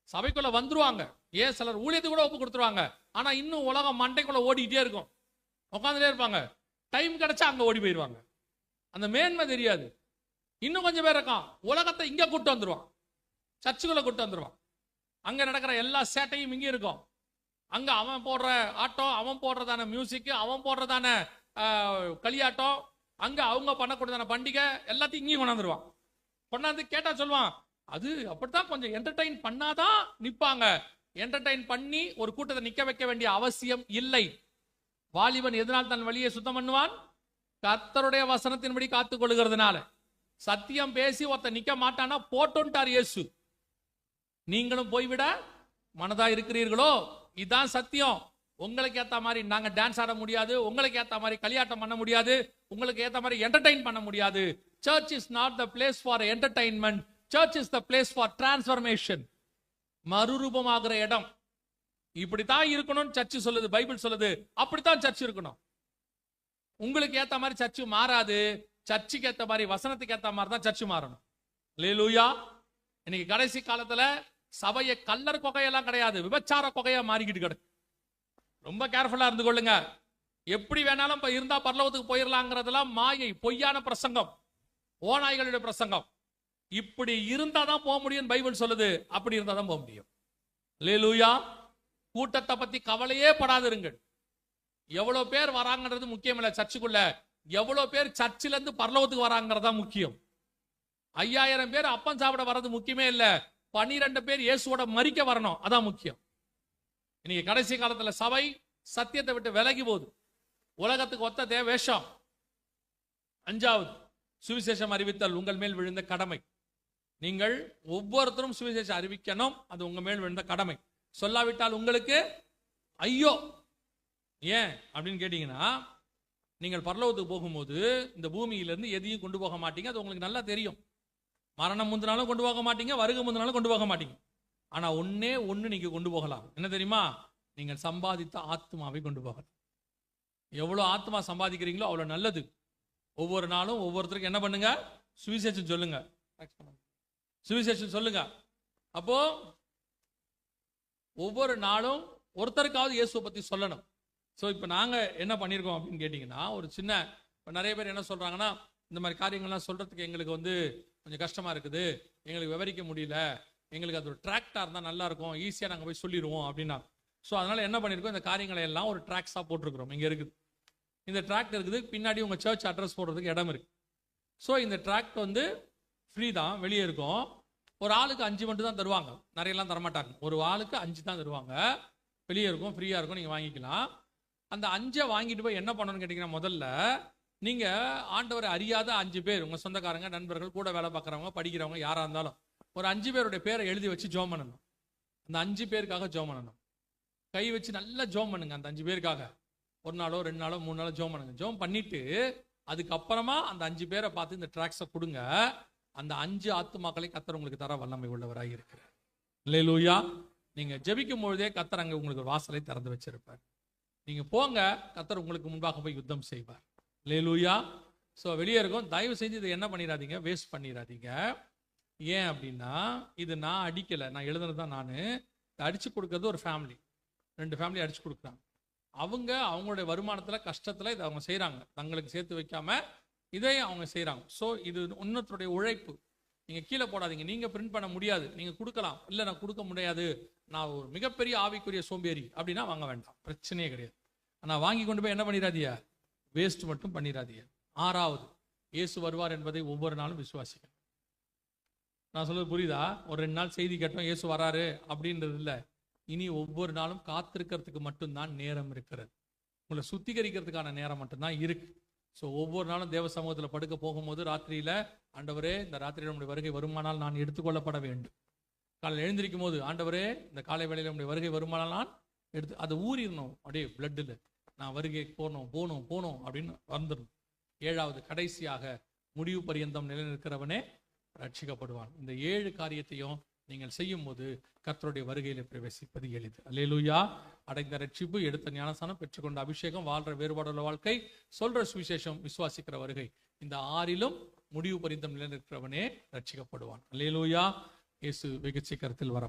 S1: சபைக்குள்ள வந்துருவாங்க, ஏன் சிலர் ஊழியத்துக்கு கூட ஒப்பு கொடுத்துருவாங்க. ஆனா இன்னும் உலகம் மண்டைக்குள்ள ஓடிக்கிட்டே இருக்கும், உட்காந்துட்டே இருப்பாங்க. டைம் கிடைச்சா அங்க ஓடி போயிருவாங்க. அந்த மேன்மை தெரியாது. இன்னும் கொஞ்சம் பேர் இருக்கான், உலகத்தை இங்க கூட்டு வந்துருவான், சர்ச்சுக்குள்ள கூட்டு வந்துருவான். அங்க நடக்கிற எல்லா சேட்டையும் இங்க இருக்கும். அங்க அவன் போடுற ஆட்டம், அவன் போடுறதான மியூசிக், அவன் போடுறதான களியாட்டம், அங்க அவங்க பண்ணக்கூடியதான பண்டிகை எல்லாத்தையும் இங்கேயும் கொண்டாந்துருவான். கொண்டாந்து கேட்டா சொல்லுவான், அது அப்படித்தான் கொஞ்சம் என்டர்டைன் பண்ணாதான் நிப்பாங்க. என்டர்டைன் பண்ணி ஒரு கூட்டத்தை நிக்க வைக்க வேண்டிய அவசியம் இல்லை. வாலிபன் எதனால் தன் வழியை சுத்தம் பண்ணுவான்? கர்த்தருடைய வசனத்தின்படி காத்துக் கொள்ளுகிறதுனால. சத்தியம் பேசி ஒருத்த நிக்க மாட்டானா போட்டோன்ட்டார் இயேசு. நீங்களும் போய்விட மனதா இருக்கிறீர்களோ? இதுதான் சத்தியம். உங்களுக்கு ஏத்த மாதிரி நாங்க டான்ஸ் ஆட முடியாது, உங்களுக்கு ஏத்த மாதிரி களியாட்டம் பண்ண முடியாது, உங்களுக்கு ஏத்த மாதிரி என்டர்டைன் பண்ண முடியாது. Church is not the place for entertainment. Church is the place for transformation. மறுரூபமாகிற இடம். இப்படித்தான் இருக்கணும் சர்ச் சொல்லுது, பைபிள் சொல்லுது. அப்படித்தான் சர்ச் இருக்கணும். உங்களுக்கு ஏத்த மாதிரி சர்ச் மாறாது. சர்ச்சுக்கு ஏத்த மாதிரி, வசனத்துக்கு ஏத்த மாதிரி தான் சர்ச் மாறணும். அல்லேலூயா. இன்னைக்கு கடைசி காலத்துல சபையை கல்லர் கொகையெல்லாம் கிடையாது, விபச்சார கொகையா மாறிக்கிட்டு கிடக்கு. ரொம்ப கேர்ஃபுல்லா இருந்து கொள்ளுங்க. எப்படி வேணாலும் இருந்தா பரலோகத்துக்கு போயிடலாங்கிறதெல்லாம் மாயை, பொய்யான பிரசங்கம், ஓநாய்களுடைய பிரசங்கம். இப்படி இருந்தாதான் போக முடியும் பைபிள் சொல்லுது. அப்படி இருந்தாதான் போக முடியும். அல்லேலூயா. கூட்டத்தை பத்தி கவலையே படாதிருங்கள். எவ்வளவு பேர் வராங்கன்றது முக்கியம் இல்ல. சர்ச்சுக்குள்ள எவ்வளவு பேர் சர்ச்சில இருந்து பரலோகத்துக்கு வராங்கிறதா முக்கியம். 5000 பேர் அப்பம் சாப்பிட வர்றது முக்கியமே இல்ல. 12 பேர் இயேசுவோட மரிக்க வரணும், அதான் முக்கியம். இன்னைக்கு கடைசி காலத்துல சபை சத்தியத்தை விட்டு விலகி போகுது. உலகத்துக்கு ஒத்த வேஷம். 5வது சுவிசேஷம் அறிவித்தல் உங்கள் மேல் விழுந்த கடமை. நீங்கள் ஒவ்வொருத்தரும் சுவிசேஷம் அறிவிக்கணும், அது உங்க மேல் விழுந்த கடமை. சொல்லாவிட்டால் உங்களுக்கு ஐயோ. ஏன் அப்படின்னு கேட்டீங்கன்னா, நீங்கள் பரலோகத்துக்கு போகும்போது இந்த பூமியிலிருந்து எதையும் கொண்டு போக மாட்டீங்க, அது உங்களுக்கு நல்லா தெரியும். மரணம் முந்தினாலும் கொண்டு போக மாட்டீங்க, வருகை முந்தினாலும் கொண்டு போக மாட்டீங்க. ஆனா ஒன்னே ஒண்ணு நீங்க கொண்டு போகலாம். என்ன தெரியுமா? நீங்கள் சம்பாதித்த ஆத்மாவை கொண்டு போகலாம். எவ்வளவு ஆத்மா சம்பாதிக்கிறீங்களோ அவ்வளவு நல்லது. ஒவ்வொரு நாளும் ஒவ்வொருத்தருக்கும் என்ன பண்ணுங்க? சுவிசேஷம் சொல்லுங்க, சுவிசேஷம் சொல்லுங்க. அப்போ ஒவ்வொரு நாளும் ஒருத்தருக்காவது இயேசுவை பத்தி சொல்லணும். ஸோ இப்போ நாங்கள் என்ன பண்ணியிருக்கோம் அப்படின்னு கேட்டிங்கன்னா, ஒரு சின்ன, இப்போ நிறைய பேர் என்ன சொல்கிறாங்கன்னா, இந்த மாதிரி காரியங்கள்லாம் சொல்கிறதுக்கு எங்களுக்கு கொஞ்சம் கஷ்டமாக இருக்குது, எங்களுக்கு விவரிக்க முடியல, எங்களுக்கு அது ஒரு ட்ராக்டாக இருந்தால் நல்லாயிருக்கும், ஈஸியாக நாங்கள் போய் சொல்லிடுவோம் அப்படின்னா. ஸோ அதனால் என்ன பண்ணியிருக்கோம், இந்த காரியங்களை எல்லாம் ஒரு ட்ராக்ஸாக போட்டிருக்கிறோம். இங்கே இருக்குது, இந்த ட்ராக்ட் இருக்குது, பின்னாடி உங்கள் சர்ச் அட்ரஸ் போடுறதுக்கு இடம் இருக்குது. ஸோ இந்த ட்ராக்ட் ஃப்ரீ தான், வெளியே இருக்கும். ஒரு ஆளுக்கு 5 மட்டும் தான் தருவாங்க, நிறையெல்லாம் தரமாட்டாங்க. ஒரு ஆளுக்கு 5 தான் தருவாங்க, வெளியே இருக்கும், ஃப்ரீயாக இருக்கும், நீங்கள் வாங்கிக்கலாம். அந்த 5 வாங்கிட்டு போய் என்ன பண்ணணும்னு கேட்டீங்கன்னா, முதல்ல நீங்க ஆண்டவரை அறியாத 5 பேர், உங்க சொந்தக்காரங்க, நண்பர்கள், கூட வேலை பார்க்குறவங்க, படிக்கிறவங்க, யாரா இருந்தாலும் ஒரு 5 பேருடைய பேரை எழுதி வச்சு ஜோம் பண்ணணும். அந்த 5 பேருக்காக ஜோம் பண்ணணும். கை வச்சு நல்லா ஜோம் பண்ணுங்க. அந்த 5 பேருக்காக 1 நாளோ 2 நாளோ 3 நாளோ ஜோம் பண்ணுங்க. ஜோம் பண்ணிட்டு அதுக்கப்புறமா அந்த 5 பேரை பார்த்து இந்த ட்ராக்ஸை கொடுங்க. அந்த 5 ஆத்துமாக்களை கர்த்தர் உங்களுக்கு தர வல்லமை உள்ளவராக இருக்கிறார். அல்லேலூயா. நீங்க ஜெபிக்கும் பொழுதே கர்த்தர் அங்க உங்களுக்கு ஒரு வாசலை திறந்து வச்சிருப்பார். நீங்க போங்க, கர்த்தர் உங்களுக்கு முன்பாக போய் யுத்தம் செய்வார். அல்லேலூயா. ஸோ வெளியே இருக்கும். தயவு செஞ்சு இதை என்ன பண்ணிடாதீங்க, வேஸ்ட் பண்ணிடாதீங்க. ஏன் அப்படின்னா இது நான் அடிக்கலை, நான் எழுதுனது தான். நான் அடிச்சு கொடுக்கறது ஒரு ஃபேமிலி, 2 ஃபேமிலி அடிச்சு கொடுக்குறாங்க. அவங்களுடைய வருமானத்தில் கஷ்டத்தில் இதை அவங்க செய்கிறாங்க, தங்களுக்கு சேர்த்து வைக்காம இதை அவங்க செய்கிறாங்க. ஸோ இது இன்னொருத்தருடைய உழைப்பு. நீங்கள் கீழே போடாதீங்க. நீங்கள் பிரிண்ட் பண்ண முடியாது, நீங்கள் கொடுக்கலாம். இல்லை நான் கொடுக்க முடியாது, நான் ஒரு மிகப்பெரிய ஆவிக்குரிய சோம்பேறி அப்படின்னா வாங்க வேண்டாம், பிரச்சனையே கிடையாது. ஆனால் வாங்கி கொண்டு போய் என்ன பண்ணிடாதீங்க, வேஸ்ட் மட்டும் பண்ணிடாதீங்க. 6வது, இயேசு வருவார் என்பதை ஒவ்வொரு நாளும் விசுவாசிக்கணும். நான் சொல்றது புரியுதா? ஒரு 2 நாள் செய்தி கேட்டோம் இயேசு வராரு அப்படின்றது இல்லை. இனி ஒவ்வொரு நாளும் காத்திருக்கிறதுக்கு மட்டும்தான் நேரம் இருக்கிறது. உங்களை சுத்திகரிக்கிறதுக்கான நேரம் மட்டும்தான் இருக்கு. ஸோ ஒவ்வொரு நாளும் தேவ சமூகத்தில் படுக்க போகும்போது ராத்திரியில், ஆண்டவரே இந்த ராத்திரியில் நம்முடைய வருகை வருமானால் நான் எடுத்துக்கொள்ளப்பட வேண்டும். காலையில் எழுந்திருக்கும் போது, ஆண்டவரே இந்த காலை வேளையில் நம்முடைய வருகை வருமானால் நான் அது ஊறிடணும் அப்படியே பிளட்டில். நான் வருகை போகணும் அப்படின்னு வந்துடணும். 7வது, கடைசியாக, முடிவு பரியந்தம் நிலைநிற்கிறவனே ரட்சிக்கப்படுவான். இந்த 7 காரியத்தையும் நீங்கள் செய்யும் போது கர்த்தருடைய வருகையில் பிரவேசிப்பது எளிது. அல்லேலூயா. அடைந்த ரட்சிப்பு, எடுத்த ஞானஸ்நானம், பெற்றுக்கொண்ட அபிஷேகம், வாழ்ற வேறுபாடுள்ள வாழ்க்கை, சொல்ற சுவிசேஷம், விசுவாசிக்கிற வருகை, இந்த 6லும் முடிவு பரியந்தம் நிலைநிற்கிறவனே ரட்சிக்கப்படுவான். அல்லேலூயா. இயேசு வெகு சீக்கிரத்தில் வர